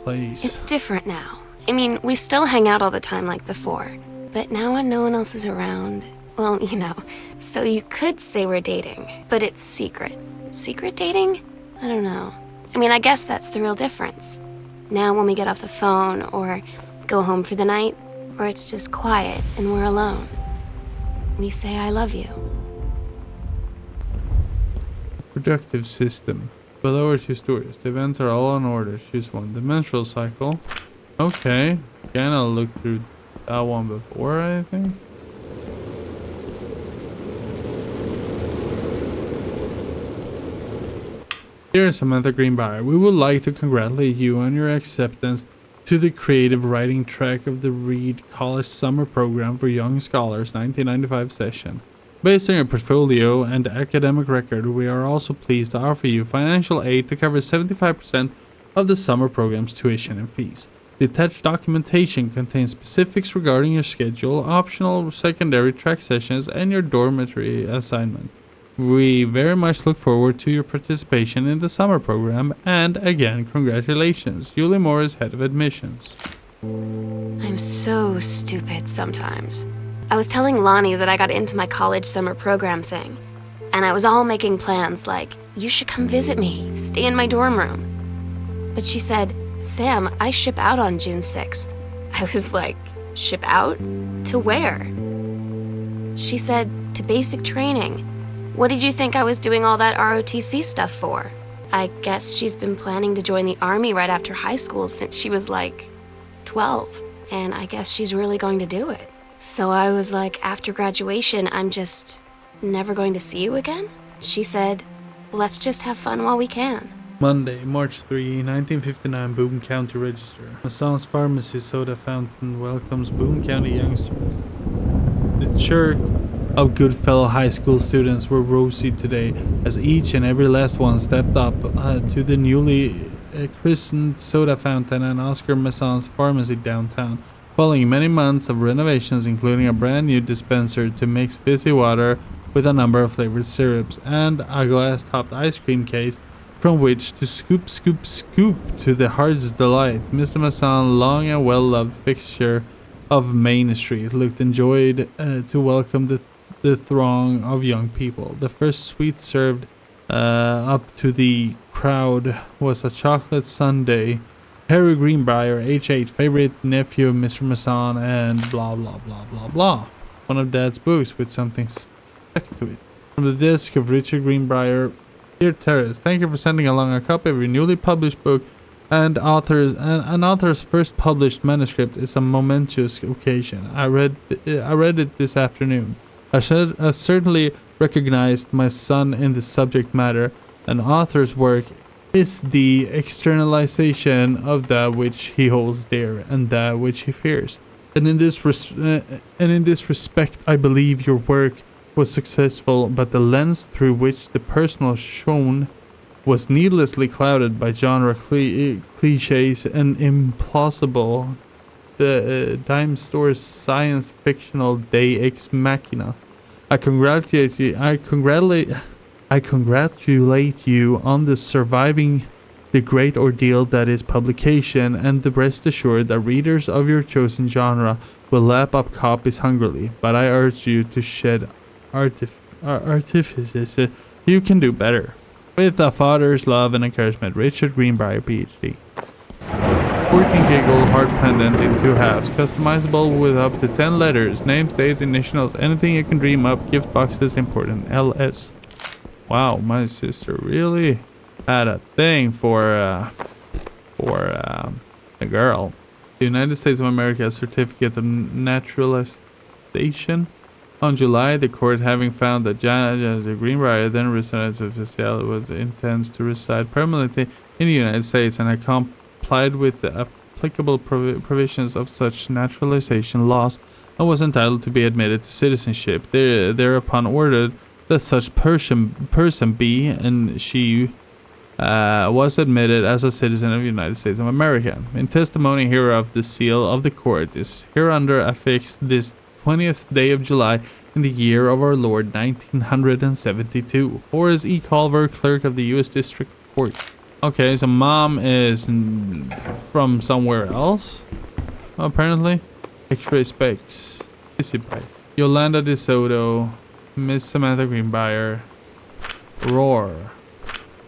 place. It's different now. I mean, we still hang out all the time like before. But now when no one else is around, well, you know, so you could say we're dating, but it's secret. Secret dating? I don't know. I mean, I guess that's the real difference. Now when we get off the phone or go home for the night, or it's just quiet and we're alone, we say I love you. Productive system. Below are 2 stories. The events are all in order. Choose one. The menstrual cycle. Okay. Again, I'll look through that one before, I think. Dear Samantha Greenbrier, we would like to congratulate you on your acceptance to the creative writing track of the Reed College Summer Program for Young Scholars 1995 session. Based on your portfolio and academic record, we are also pleased to offer you financial aid to cover 75% of the summer program's tuition and fees. The attached documentation contains specifics regarding your schedule, optional secondary track sessions, and your dormitory assignment. We very much look forward to your participation in the summer program, and again, congratulations. Julie Morris, Head of Admissions. I'm so stupid sometimes. I was telling Lonnie that I got into my college summer program thing, and I was all making plans like, you should come visit me, stay in my dorm room. But she said, Sam, I ship out on June 6th. I was like, ship out? To where? She said, to basic training. What did you think I was doing all that ROTC stuff for? I guess she's been planning to join the army right after high school since she was like 12, and I guess she's really going to do it. So I was like, after graduation, I'm just never going to see you again? She said, let's just have fun while we can. Monday, March 3, 1959, Boone County Register. Mason's Pharmacy Soda Fountain welcomes Boone County youngsters. The chirk of Goodfellow High School students were rosy today, as each and every last one stepped up to the newly christened soda fountain and Oscar Mason's Pharmacy downtown, following many months of renovations, including a brand new dispenser to mix fizzy water with a number of flavored syrups, and a glass-topped ice cream case from which to scoop to the heart's delight. Mr. Mason, long and well-loved fixture of Main Street, looked enjoyed to welcome the throng of young people. The first sweet served up to the crowd was a chocolate sundae. Harry Greenbrier, age 8, favorite nephew of Mr. Mason, and blah blah blah blah blah. One of Dad's books with something stuck to it. From the desk of Richard Greenbrier, dear Terrace, thank you for sending along a copy of your newly published book, and an author's first published manuscript is a momentous occasion. I read it this afternoon. I certainly recognized my son in the subject matter. An author's work is the externalization of that which he holds dear and that which he fears. And in this respect, I believe your work was successful, but the lens through which the personal shone was needlessly clouded by genre cliches and implausible dime store science fictional Deus ex machina. I congratulate you on the surviving the great ordeal that is publication, and rest assured that readers of your chosen genre will lap up copies hungrily. But I urge you to shed artifices. You can do better. With a father's love and encouragement, Richard Greenbrier, PhD. 14 giggle heart pendant in 2 halves, customizable with up to 10 letters, names, dates, initials, anything you can dream up. Gift boxes important. LS. Wow, my sister really had a thing for a girl. The United States of America certificate of naturalization. On July, the court, having found that Janet Greenbrier, then resident of Seattle, was intends to reside permanently in the United States and had complied with the applicable provisions of such naturalization laws and was entitled to be admitted to citizenship, thereupon ordered that such person be and she was admitted as a citizen of the United States of America. In testimony hereof, the seal of the court is hereunder affixed this 20th day of July in the year of our Lord 1972. Horace E. Culver, clerk of the U.S. District Court. Okay, so mom is from somewhere else, apparently. X-ray specs. Easy by. Yolanda DeSoto, Miss Samantha Greenbrier, Roar.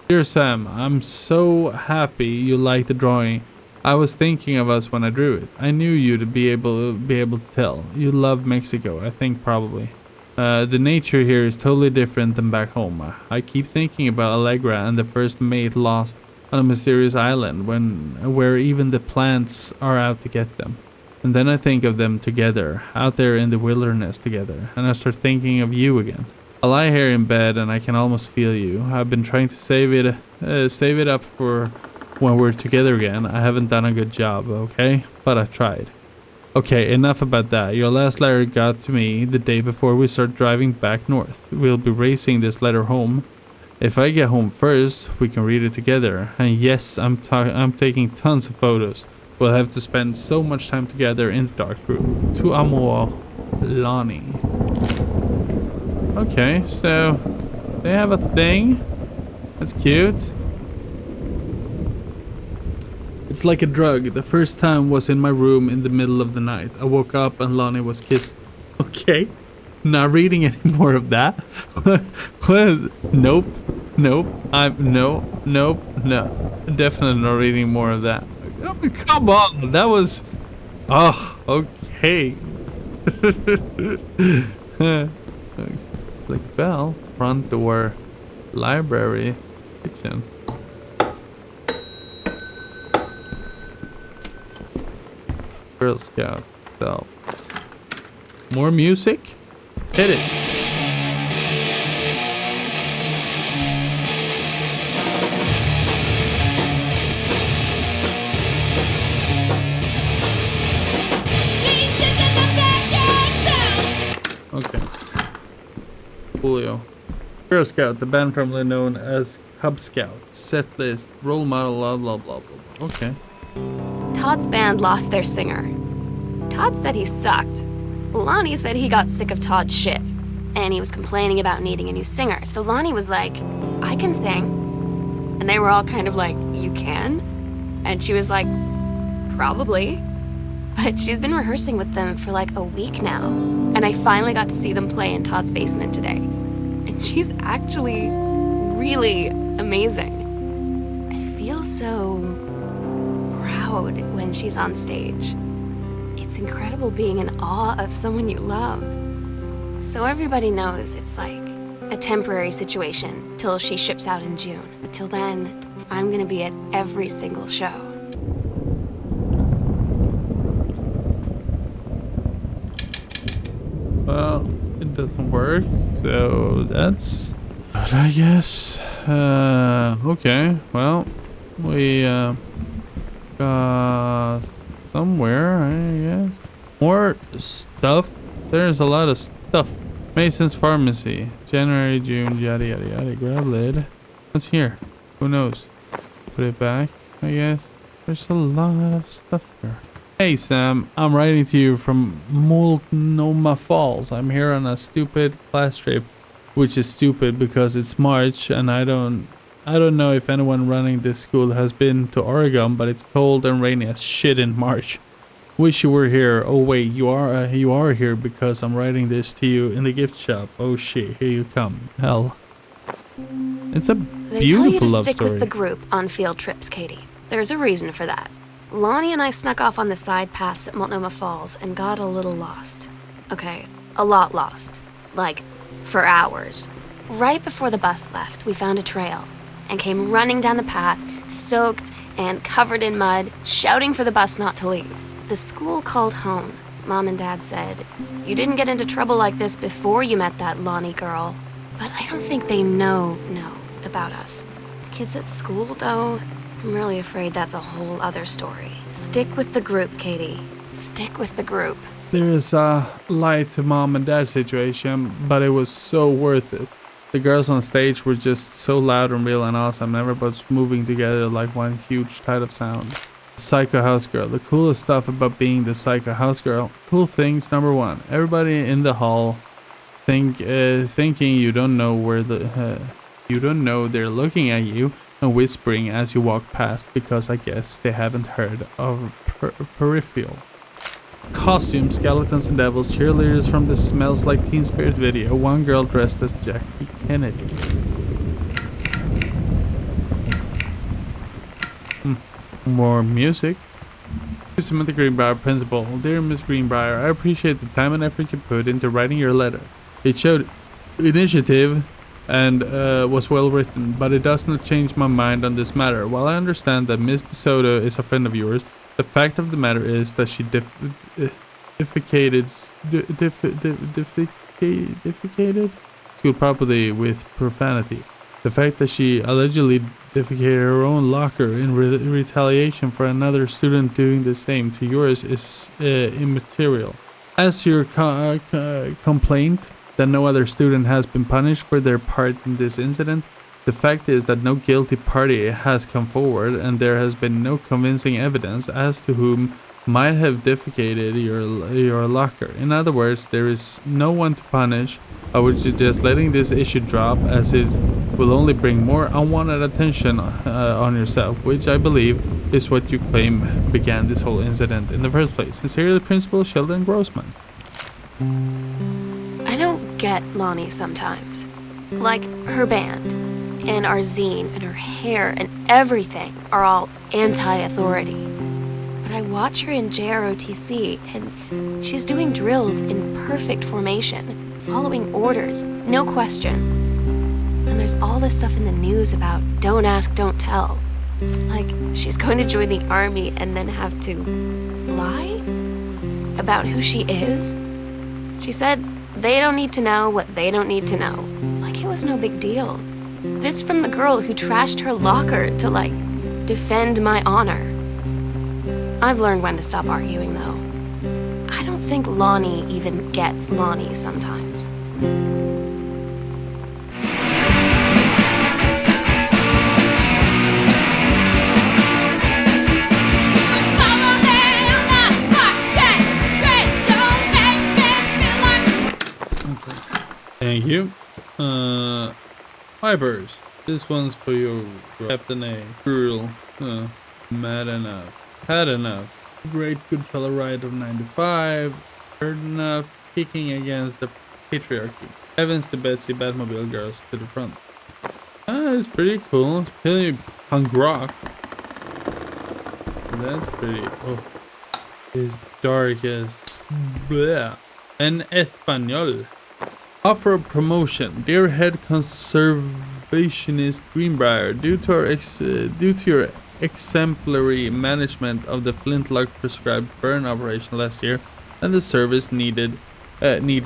Dear Sam, I'm so happy you like the drawing. I was thinking of us when I drew it. I knew you to be able to tell. You love Mexico, I think probably. The nature here is totally different than back home. I keep thinking about Allegra and the first mate lost on a mysterious island where even the plants are out to get them. And then I think of them together, out there in the wilderness together, and I start thinking of you again. I lie here in bed and I can almost feel you. I've been trying to save it up for when we're together again. I haven't done a good job, okay? But I tried. Okay, enough about that. Your last letter got to me the day before we start driving back north. We'll be racing this letter home. If I get home first, we can read it together. And yes, I'm taking tons of photos. We'll have to spend so much time together in the dark room. Tu amo, Lonnie. Okay, so they have a thing. That's cute. It's like a drug. The first time was in my room in the middle of the night. I woke up and Lonnie was kissed. Okay, not reading any more of that. Nope. No. Definitely not reading more of that. Oh, come on, that was. Oh, okay. Click bell, front door, library, kitchen. Girl Scout self. More music? Hit it. Okay. Julio. Girl Scout, the band formerly known as Cub Scout. Set list, role model, blah blah blah blah. Okay. Todd's band lost their singer. Todd said he sucked. Lonnie said he got sick of Todd's shit, and he was complaining about needing a new singer. So Lonnie was like, I can sing. And they were all kind of like, you can? And she was like, probably. But she's been rehearsing with them for like a week now. And I finally got to see them play in Todd's basement today. And she's actually really amazing. I feel so proud when she's on stage. It's incredible being in awe of someone you love. So everybody knows it's like a temporary situation till she ships out in June. But till then, I'm gonna be at every single show. Well, it doesn't work, so that's good, I guess. Okay, well, we got somewhere, I guess. More stuff. There's a lot of stuff. Mason's Pharmacy, January, June, yada yada yada. Grab lid. What's here? Who knows? Put it back, I guess. There's a lot of stuff here. Hey Sam, I'm writing to you from Multnomah Falls. I'm here on a stupid class trip, which is stupid because it's March and I don't know if anyone running this school has been to Oregon, but it's cold and rainy as shit in March. Wish you were here. Oh wait, you are here because I'm writing this to you in the gift shop. Oh shit, here you come. Hell. It's a beautiful love story. They tell you to stick with the group on field trips, Katie. There's a reason for that. Lonnie and I snuck off on the side paths at Multnomah Falls and got a little lost. Okay, a lot lost. Like, for hours. Right before the bus left, we found a trail and came running down the path, soaked and covered in mud, shouting for the bus not to leave. The school called home. Mom and Dad said, you didn't get into trouble like this before you met that Lonnie girl. But I don't think they know about us. The kids at school, though, I'm really afraid that's a whole other story. Stick with the group, Katie. Stick with the group. There is a lie to mom and dad situation, but it was so worth it. The girls on stage were just so loud and real and awesome, everybody's moving together like one huge tide of sound. Psycho House Girl. The coolest stuff about being the Psycho House Girl. Cool things. Number one, everybody in the hall thinking you don't know they're looking at you and whispering as you walk past because I guess they haven't heard of Peripheral. Costume, skeletons and devils, cheerleaders from the Smells Like Teen Spirit video, one girl dressed as Jackie Kennedy. More music. Samantha Greenbrier, principal. Dear Miss Greenbrier, I appreciate the time and effort you put into writing your letter. It showed initiative and was well written, but it does not change my mind on this matter. While I understand that Miss DeSoto is a friend of yours, the fact of the matter is that she defecated school property with profanity. The fact that she allegedly defecated her own locker in retaliation for another student doing the same to yours is immaterial. As to your complaint that no other student has been punished for their part in this incident, the fact is that no guilty party has come forward and there has been no convincing evidence as to whom might have defecated your locker. In other words, there is no one to punish. I would suggest letting this issue drop, as it will only bring more unwanted attention on yourself, which I believe is what you claim began this whole incident in the first place. Sincerely, Principal Sheldon Grossman. I don't get Lonnie sometimes. Like, her band, and our zine, and her hair, and everything are all anti-authority. But I watch her in JROTC, and she's doing drills in perfect formation, following orders, no question. And there's all this stuff in the news about don't ask, don't tell. Like, she's going to join the army and then have to lie about who she is. She said they don't need to know what they don't need to know. Like it was no big deal. This from the girl who trashed her locker to, like, defend my honor. I've learned when to stop arguing, though. I don't think Lonnie even gets Lonnie sometimes. Thank you. Vipers. This one's for you, Captain A. Cruel. Mad enough. Had enough. Great Goodfellow ride of 95. Heard enough. Kicking against the patriarchy. Evans to Betsy, Batmobile girls to the front. It's pretty cool. It's pretty punk rock. That's pretty. Oh. It's dark as. Bleh. En español. Offer of promotion. Dear Head Conservationist Greenbrier, due to your exemplary management of the Flintlock prescribed burn operation last year and the service need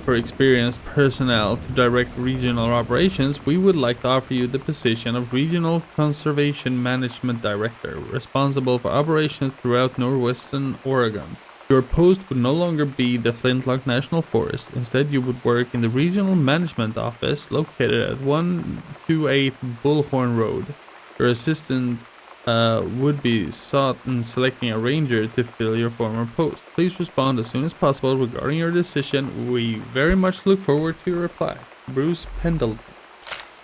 for experienced personnel to direct regional operations, we would like to offer you the position of Regional Conservation Management Director, responsible for operations throughout northwestern Oregon. Your post would no longer be the Flintlock National Forest. Instead, you would work in the Regional Management Office located at 128 Bullhorn Road. Your assistant would be sought in selecting a ranger to fill your former post. Please respond as soon as possible regarding your decision. We very much look forward to your reply. Bruce Pendleton.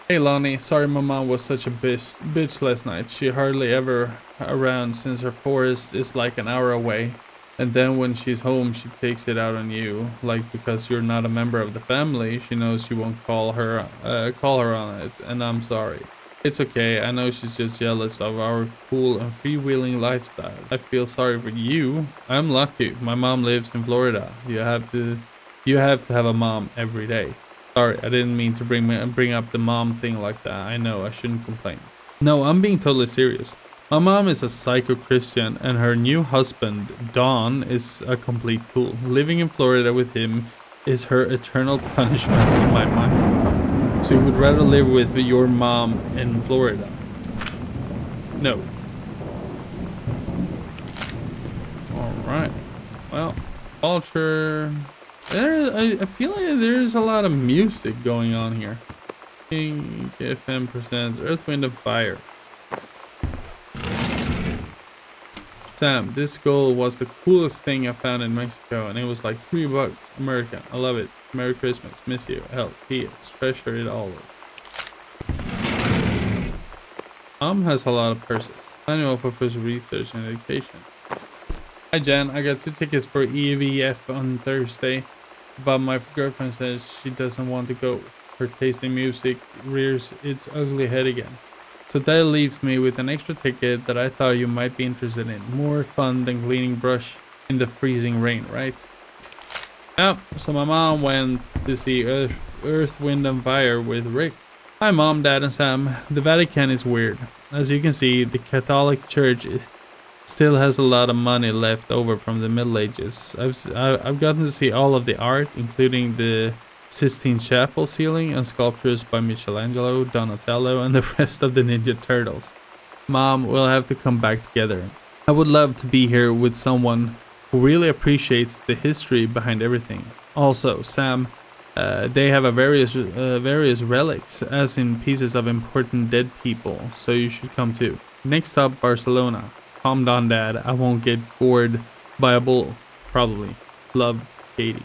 Hey Lonnie, sorry my mom was such a bitch last night. She hardly ever around since her forest is like an hour away. And then when she's home, she takes it out on you. Like, because you're not a member of the family, she knows you won't call her on it. And I'm sorry. It's okay. I know she's just jealous of our cool and freewheeling lifestyle. I feel sorry for you. I'm lucky. My mom lives in Florida. You have to have a mom every day. Sorry, I didn't mean to bring up the mom thing like that. I know, I shouldn't complain. No, I'm being totally serious. My mom is a psycho Christian and her new husband, Don, is a complete tool. Living in Florida with him is her eternal punishment in my mind. So you would rather live with your mom in Florida? No. Alright. Well, culture. I feel like there's a lot of music going on here. King FM presents Earth, Wind and Fire. Sam, this skull was the coolest thing I found in Mexico, and it was like $3 American. I love it. Merry Christmas. Miss you. Hell, P.S. Treasure it always. Mom has a lot of purses. Manual for first research and education. Hi Jan, I got 2 tickets for EVF on Thursday, but my girlfriend says she doesn't want to go. Her taste in music rears its ugly head again. So that leaves me with an extra ticket that I thought you might be interested in. More fun than cleaning brush in the freezing rain, right? Yeah, so my mom went to see Earth, Wind and Fire with Rick. Hi Mom, Dad and Sam. The Vatican is weird. As you can see, the Catholic Church still has a lot of money left over from the Middle Ages. I've gotten to see all of the art, including the Sistine Chapel ceiling and sculptures by Michelangelo, Donatello, and the rest of the Ninja Turtles. Mom, we'll have to come back together. I would love to be here with someone who really appreciates the history behind everything. Also, Sam, they have various relics, as in pieces of important dead people, so you should come too. Next up, Barcelona. Calm down, Dad. I won't get gored by a bull. Probably. Love, Katie.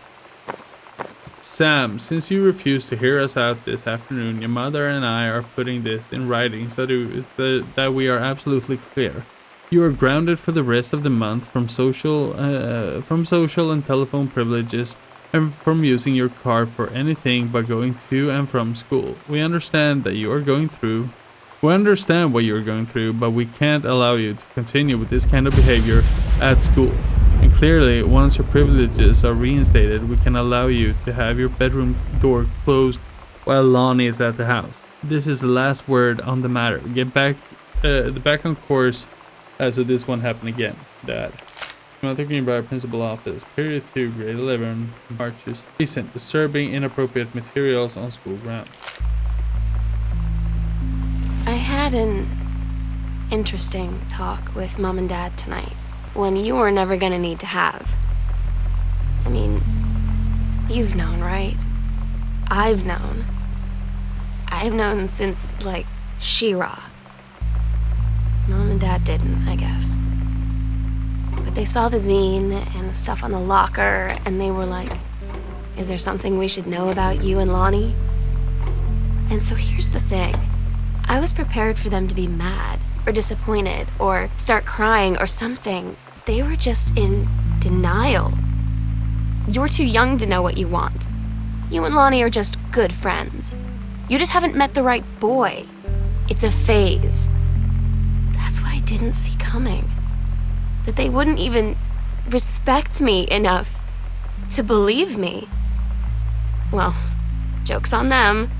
Sam, since you refused to hear us out this afternoon, your mother and I are putting this in writing so that we are absolutely clear. You are grounded for the rest of the month from social and telephone privileges and from using your car for anything but going to and from school. We understand what you are going through, but we can't allow you to continue with this kind of behavior at school. And clearly, once your privileges are reinstated, we can allow you to have your bedroom door closed while Lonnie is at the house. This is the last word on the matter. Get back on course, so this won't happen again, Dad. Mother Greenbrier Principal Office, Period 2, Grade 11, Marches. Recent, disturbing, inappropriate materials on school grounds. I had an interesting talk with Mom and Dad tonight. One you were never gonna need to have. I mean, you've known, right? I've known. I've known since, like, She-Ra. Mom and Dad didn't, I guess. But they saw the zine and the stuff on the locker, and they were like, is there something we should know about you and Lonnie? And so here's the thing. I was prepared for them to be mad, or disappointed, or start crying, or something. They were just in denial. You're too young to know what you want. You and Lonnie are just good friends. You just haven't met the right boy. It's a phase. That's what I didn't see coming. That they wouldn't even respect me enough to believe me. Well, joke's on them,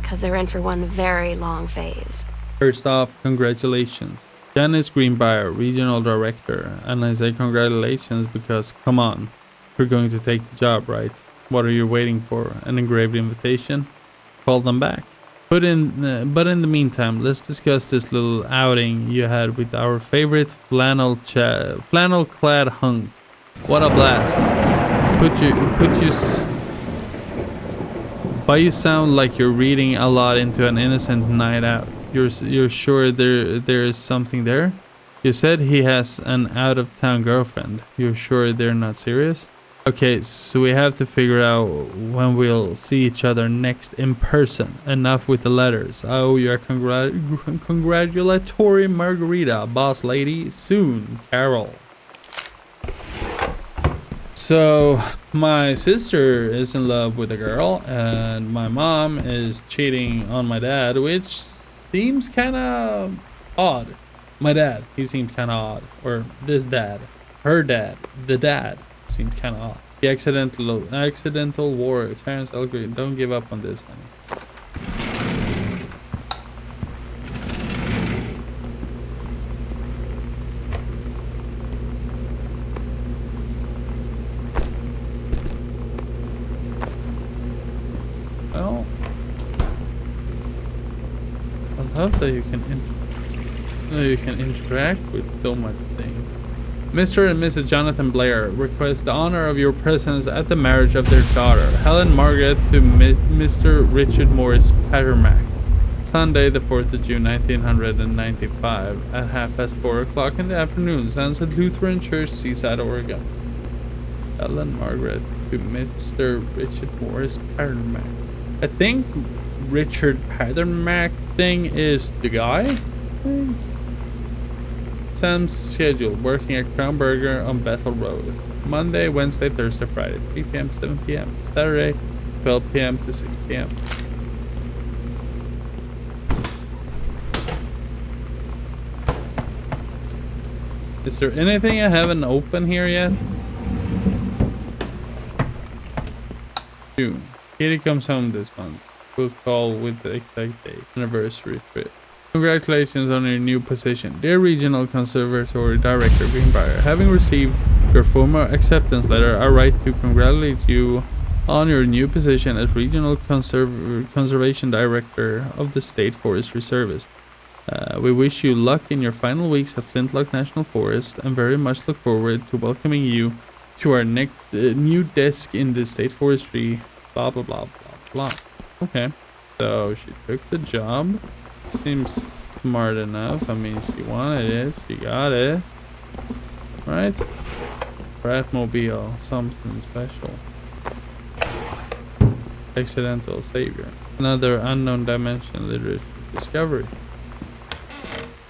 because they're in for one very long phase. First off, congratulations. Janice Greenbrier, Regional Director. And I say congratulations because, come on, you're going to take the job, right? What are you waiting for? An engraved invitation? Call them back. But in the meantime, let's discuss this little outing you had with our favorite flannel-clad hunk. What a blast! But you sound like you're reading a lot into an innocent night out. You're sure there is something there? You said he has an out-of-town girlfriend. You're sure they're not serious? Okay, so we have to figure out when we'll see each other next in person. Enough with the letters. I owe you a congratulatory margarita, boss lady. Soon, Carol. So, my sister is in love with a girl, and my mom is cheating on my dad, which seems kind of odd. My dad, he seems kind of odd. Or this dad, her dad, the dad, seems kind of odd. The accidental war. Terrence Elgrin, don't give up on this, honey. Well, I love that you can interact with so much things. Mr. and Mrs. Jonathan Blair request the honor of your presence at the marriage of their daughter, Helen Margaret, to Mr. Richard Morris Pattermack. Sunday, the 4th of June, 1995, at 4:30 in the afternoon, Sunset Lutheran Church, Seaside, Oregon. Helen Margaret to Mr. Richard Morris Pattermack. I think Richard Pattermack thing is the guy? Sam's schedule, working at Crown Burger on Bethel Road. Monday, Wednesday, Thursday, Friday, 3 p.m. to 7 p.m. Saturday, 12 p.m. to 6 p.m. Is there anything I haven't opened here yet? June. Katie comes home this month. We'll call with the exact date. Anniversary trip. Congratulations on your new position. Dear Regional Conservatory Director Greenbrier, having received your formal acceptance letter, I write to congratulate you on your new position as Regional Conservation Director of the State Forestry Service. We wish you luck in your final weeks at Flintlock National Forest and very much look forward to welcoming you to our next new desk in the State Forestry. Blah blah blah blah blah. Okay, so she took the job. Seems smart enough. I mean, she wanted it. She got it. Right? Bratmobile, something special. Accidental savior. Another unknown dimension literature discovery.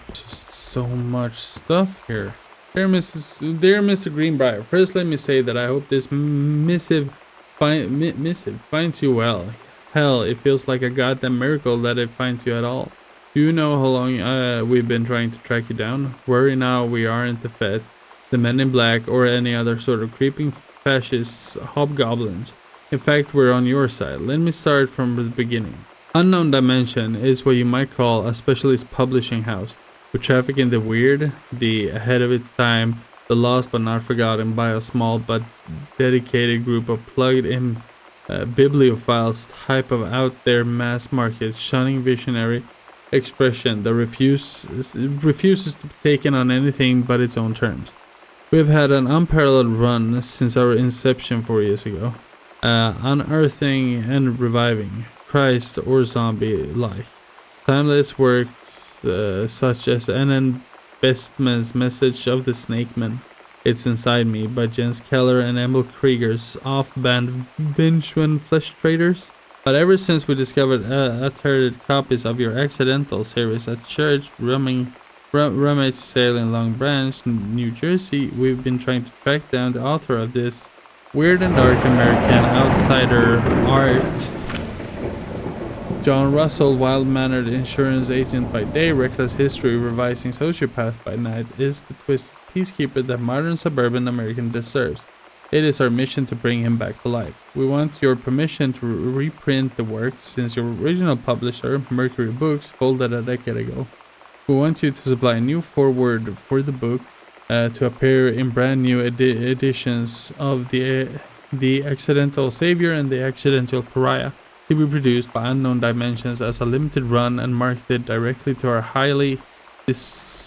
Just so much stuff here. Dear Mr. Greenbrier, first let me say that I hope this missive finds you well. Hell, it feels like a goddamn miracle that it finds you at all. Do you know how long we've been trying to track you down? Worry now, we aren't the feds, the men in black, or any other sort of creeping fascist hobgoblins. In fact, we're on your side. Let me start from the beginning. Unknown Dimension is what you might call a specialist publishing house. We traffic in the weird, the ahead of its time, the lost but not forgotten by a small but dedicated group of plugged-in bibliophiles type of out-there mass market shunning visionary expression that refuses to be taken on anything but its own terms. We have had an unparalleled run since our inception 4 years ago, unearthing and reviving Christ or zombie-like timeless works such as N.N. Bestman's Message of the Snakeman, It's Inside Me by Jens Keller and Emil Krieger's off-band Vinchuan Flesh Traders. But ever since we discovered untethered copies of your Accidental series at Church Rummage Sale in Long Branch, New Jersey, we've been trying to track down the author of this weird and dark American outsider art. John Russell, wild-mannered insurance agent by day, reckless history revising sociopath by night, is the twisted peacekeeper that modern suburban American deserves. It is our mission to bring him back to life. We want your permission to reprint the work since your original publisher, Mercury Books, folded a decade ago. We want you to supply a new foreword for the book to appear in brand new editions of the Accidental Savior and the Accidental Pariah, to be produced by Unknown Dimensions as a limited run and marketed directly to our highly discerning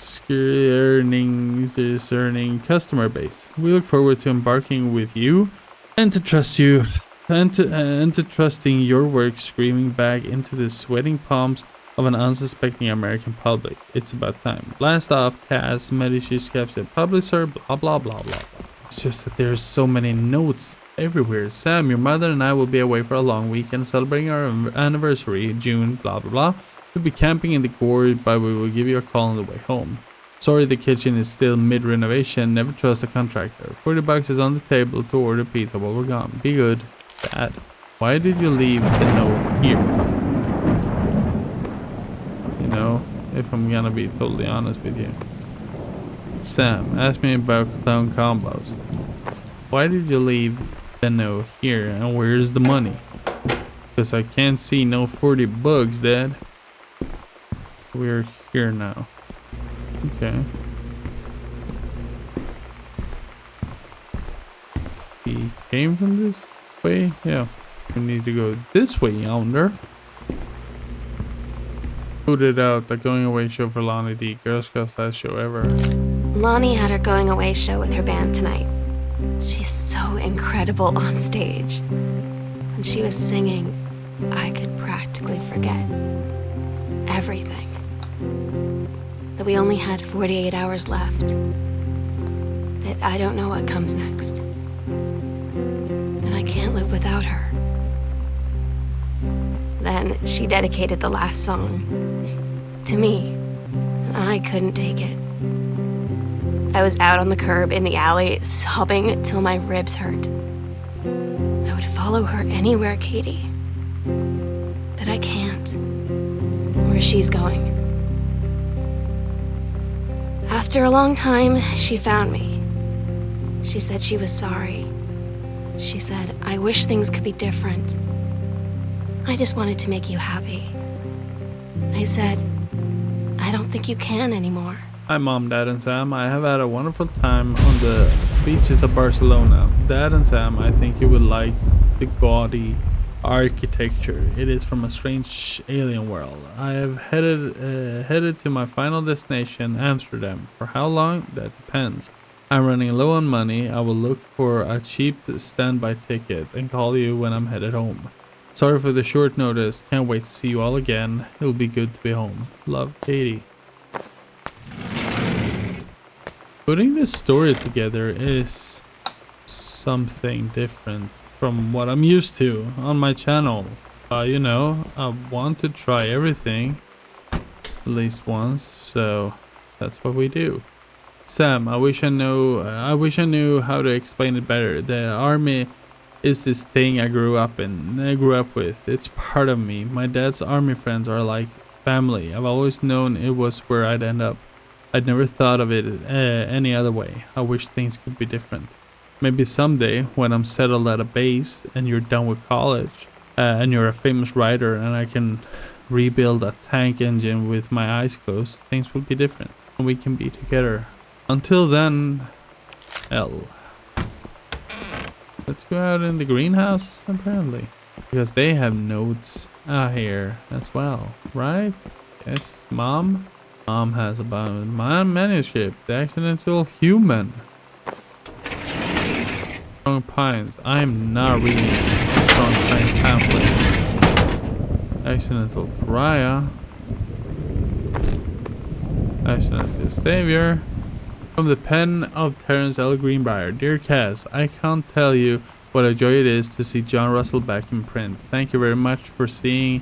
customer base. We look forward to embarking with you and to trust you and to trusting your work screaming back into the sweating palms of an unsuspecting American public. It's about time. Blast off, Cass, Medici's captain, publisher, blah blah blah blah blah. It's just that there's so many notes everywhere. Sam, your mother and I will be away for a long weekend celebrating our anniversary, June, blah blah blah. We'll be camping in the gorge, but we will give you a call on the way home. Sorry, the kitchen is still mid-renovation. Never trust a contractor. $40 is on the table to order pizza while we're gone. Be good. Dad, why did you leave the note here? You know, if I'm gonna be totally honest with you. Sam, ask me about clown combos. Why did you leave the note here and where's the money? Because I can't see no $40, Dad. We're here now. Okay. He came from this way? Yeah. We need to go this way yonder. Put it out, the going away show for Lonnie D. Girl Scout's last show ever. Lonnie had her going away show with her band tonight. She's so incredible on stage. When she was singing, I could practically forget everything. That we only had 48 hours left. That I don't know what comes next. That I can't live without her. Then she dedicated the last song to me, and I couldn't take it. I was out on the curb in the alley, sobbing till my ribs hurt. I would follow her anywhere, Katie. But I can't. Where she's going. After a long time, she found me. She said she was sorry. She said, I wish things could be different. I just wanted to make you happy. I said, I don't think you can anymore. Hi Mom, Dad and Sam. I have had a wonderful time on the beaches of Barcelona. Dad and Sam, I think you would like the gaudy architecture. It is from a strange alien world. I have headed to my final destination, Amsterdam. For how long? That depends. I'm running low on money. I will look for a cheap standby ticket and call you when I'm headed home. Sorry for the short notice. Can't wait to see you all again. It'll be good to be home. Love, Katie. Putting this story together is something different from what I'm used to on my channel. You know, I want to try everything at least once, so that's what we do. Sam, I wish I knew how to explain it better. The army is this thing I grew up with. It's part of me. My dad's army friends are like family. I've always known it was where I'd end up. I'd never thought of it any other way. I wish things could be different. Maybe someday when I'm settled at a base and you're done with college and you're a famous writer and I can rebuild a tank engine with my eyes closed, things will be different and we can be together. Until then, let's go out in the greenhouse apparently because they have notes here as well, right? Yes, Mom. Mom has about my manuscript, The Accidental Human. Strong Pines. I am not reading Strong Pines pamphlet. Accidental Pariah. Accidental Savior. From the pen of Terence L. Greenbrier. Dear Cass, I can't tell you what a joy it is to see John Russell back in print. Thank you very much for sending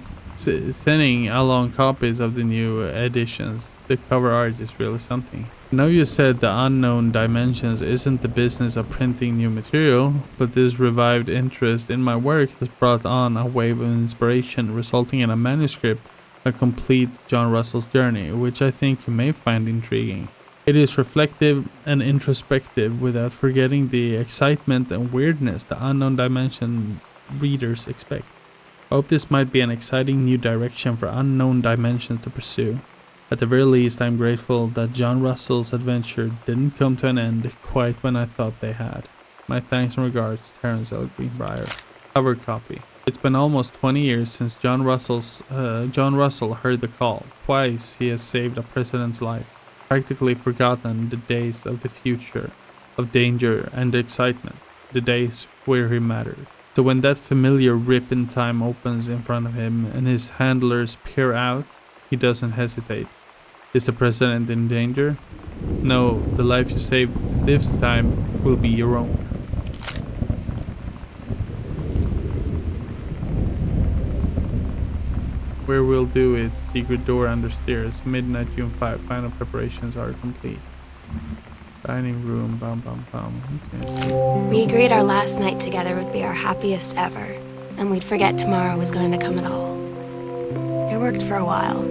along copies of the new editions. The cover art is really something. I know you said the Unknown Dimensions isn't the business of printing new material, but this revived interest in my work has brought on a wave of inspiration, resulting in a manuscript, a complete John Russell's journey, which I think you may find intriguing. It is reflective and introspective without forgetting the excitement and weirdness the Unknown Dimension readers expect. I hope this might be an exciting new direction for Unknown Dimensions to pursue. At the very least, I'm grateful that John Russell's adventure didn't come to an end quite when I thought they had. My thanks and regards, Terence L. Greenbrier. Cover copy. It's been almost 20 years since John Russell heard the call. Twice he has saved a president's life, practically forgotten the days of the future, of danger and excitement, the days where he mattered. So when that familiar rip in time opens in front of him and his handlers peer out, he doesn't hesitate. Is the president in danger? No, the life you saved this time will be your own. Where we'll do it, secret door under stairs, midnight June 5, final preparations are complete. Dining room, bum bum bum. Okay. We agreed our last night together would be our happiest ever, and we'd forget tomorrow was going to come at all. It worked for a while.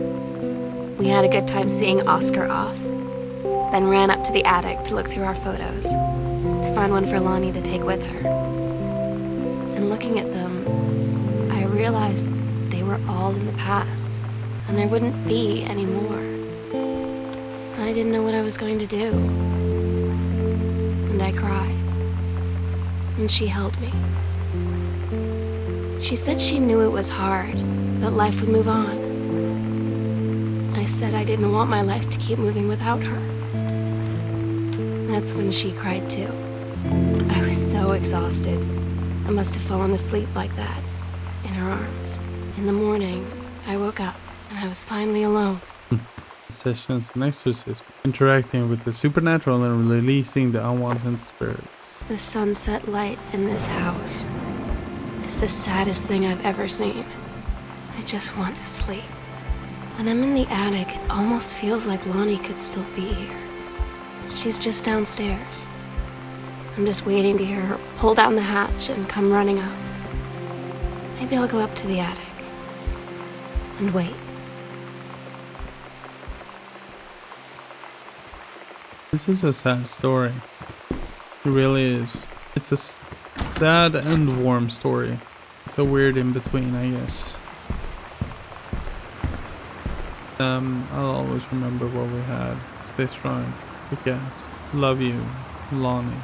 We had a good time seeing Oscar off, then ran up to the attic to look through our photos, to find one for Lonnie to take with her. And looking at them, I realized they were all in the past, and there wouldn't be any more. And I didn't know what I was going to do. And I cried. And she held me. She said she knew it was hard, but life would move on. I said I didn't want my life to keep moving without her. That's when she cried too. I was so exhausted. I must have fallen asleep like that, in her arms. In the morning, I woke up and I was finally alone. Sessions of exorcism, interacting with the supernatural and releasing the unwanted spirits. The sunset light in this house is the saddest thing I've ever seen. I just want to sleep. When I'm in the attic, it almost feels like Lonnie could still be here. She's just downstairs. I'm just waiting to hear her pull down the hatch and come running up. Maybe I'll go up to the attic and wait. This is a sad story. It really is. It's a sad and warm story. It's a weird in between, I guess. I'll always remember what we had. Stay strong. Kick ass. Love you, Lonnie.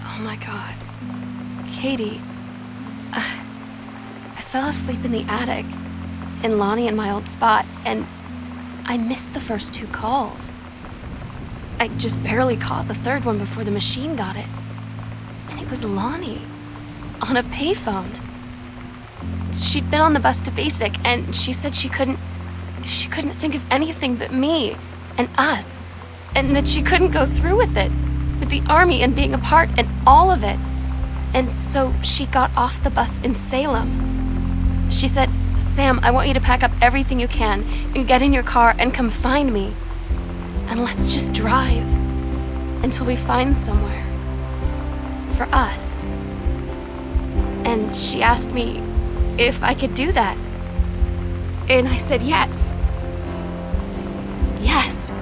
Oh my god. Katie. I fell asleep in the attic, in Lonnie in my old spot, and I missed the first 2 calls. I just barely caught the third one before the machine got it. And it was Lonnie, on a payphone. She'd been on the bus to Basic, and she said she couldn't think of anything but me and us, and that she couldn't go through with it, with the army and being a part and all of it. And so she got off the bus in Salem. She said, "Sam, I want you to pack up everything you can and get in your car and come find me. And let's just drive until we find somewhere for us." And she asked me if I could do that. And I said yes. Yes.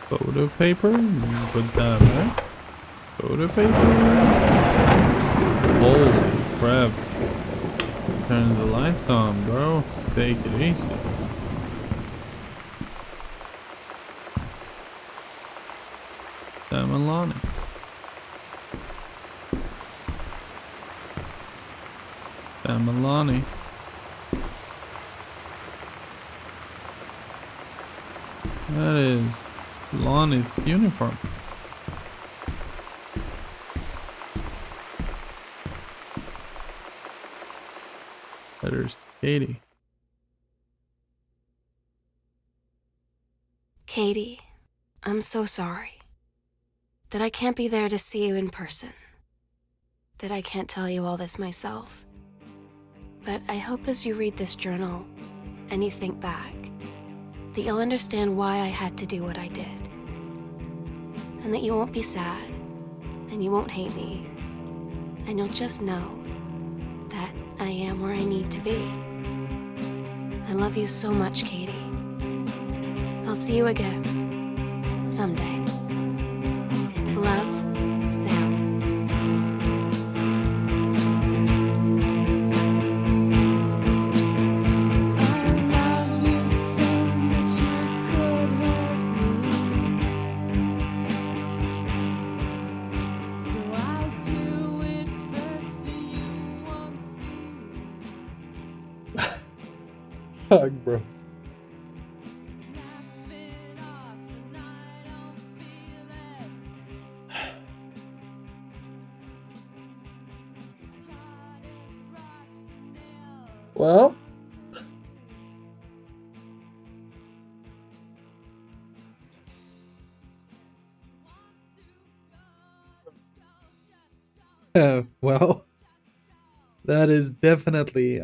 Photo paper? Put that right? Photo paper? Holy crap. Turn the lights on, bro. Take it easy. Sam and Lonnie. Sam and Lonnie. That is Lonnie's uniform. Letters to Katie. Katie, I'm so sorry that I can't be there to see you in person, that I can't tell you all this myself. But I hope as you read this journal and you think back, that you'll understand why I had to do what I did. And that you won't be sad, and you won't hate me, and you'll just know that I am where I need to be. I love you so much, Katie. I'll see you again someday. Love, Sam. Fuck, bro. Well, well, that is definitely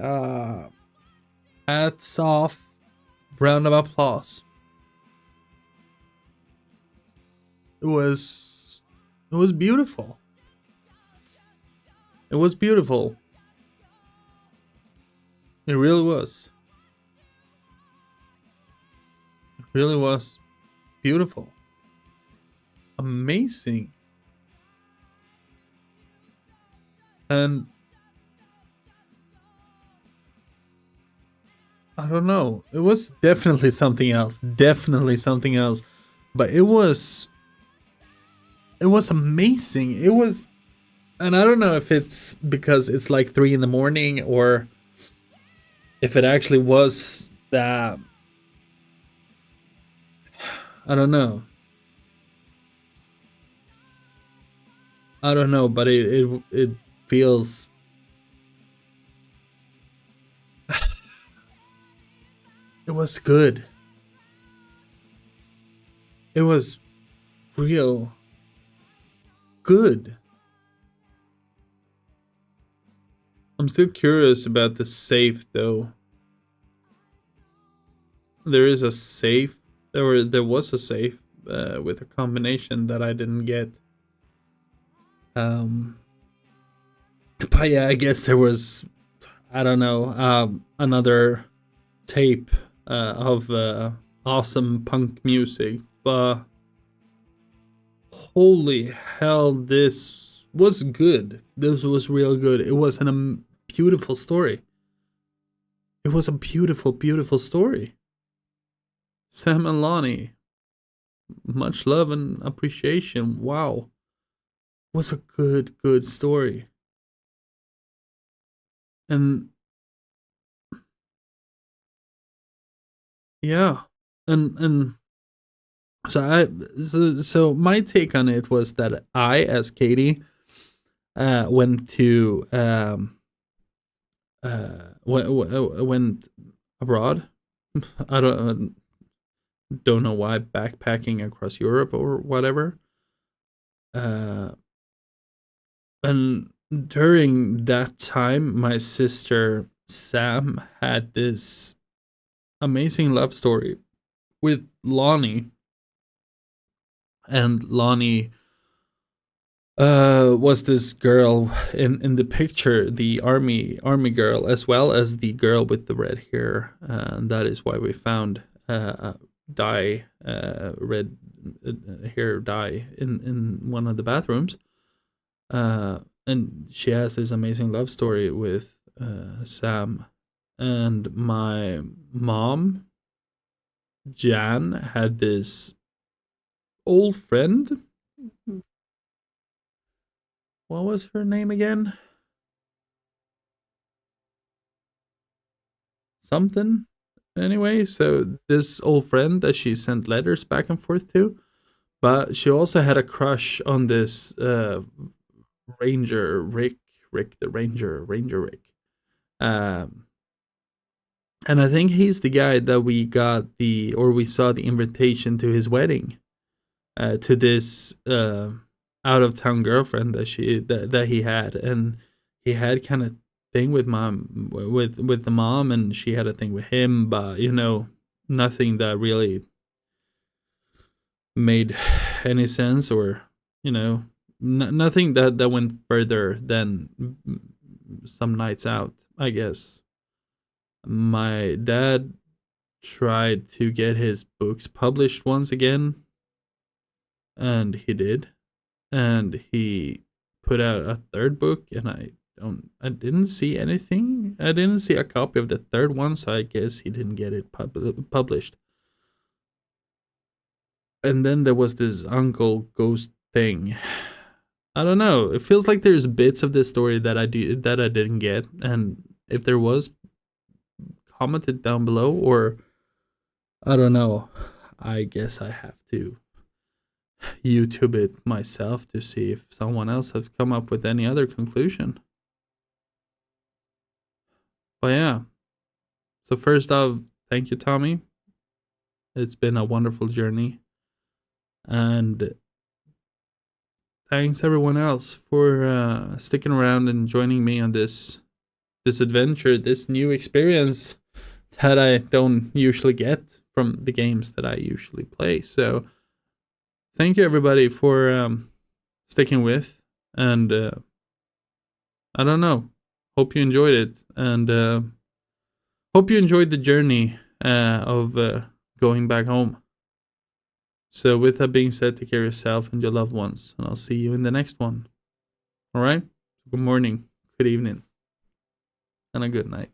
hats off, round of applause. It was beautiful. It was beautiful. It really was. It really was beautiful. Amazing. And I don't know. It was definitely something else. Definitely something else. But it was amazing. It was, and I don't know if it's because it's like 3 in the morning or if it actually was that. I don't know. I don't know, but it feels. It was good. It was real good. I'm still curious about the safe though. There is a safe. There was a safe with a combination that I didn't get. Um, but yeah, I guess there was. I don't know. Another tape of awesome punk music, but holy hell, this was good. This was real good. It was a beautiful story. It was a beautiful, beautiful story. Sam and Lonnie, much love and appreciation. Wow, was a good, good story. And yeah, and so my take on it was that I, as Katie, went to went abroad. I don't know why, backpacking across Europe or whatever. And during that time, my sister Sam had this amazing love story with Lonnie, and Lonnie was this girl in the picture, the army girl, as well as the girl with the red hair, and that is why we found dye, red hair dye in one of the bathrooms. And she has this amazing love story with Sam, and my mom Jan had this old friend. What was her name again? Something. Anyway, so this old friend that she sent letters back and forth to, but she also had a crush on this Ranger Rick the Ranger Rick. Um, and I think he's the guy that we saw the invitation to his wedding, to this out of town girlfriend that he had, and he had kind of thing with the mom, and she had a thing with him, but nothing that really made any sense, or nothing that went further than some nights out, I guess. My dad tried to get his books published once again, and he did, and he put out a third book, and I didn't see anything. I didn't see a copy of the third one, so I guess he didn't get it published. And then there was this uncle ghost thing. I don't know. It feels like there's bits of this story that I didn't get, and if there was, comment it down below, or I don't know. I guess I have to YouTube it myself to see if someone else has come up with any other conclusion. But yeah. So first off, thank you, Tommy. It's been a wonderful journey. And thanks everyone else for sticking around and joining me on this adventure, this new experience that I don't usually get from the games that I usually play. So thank you everybody for sticking with, and I don't know, hope you enjoyed it, and hope you enjoyed the journey of going back home. So with that being said, take care of yourself and your loved ones, and I'll see you in the next one. All right? Good morning, good evening, and a good night.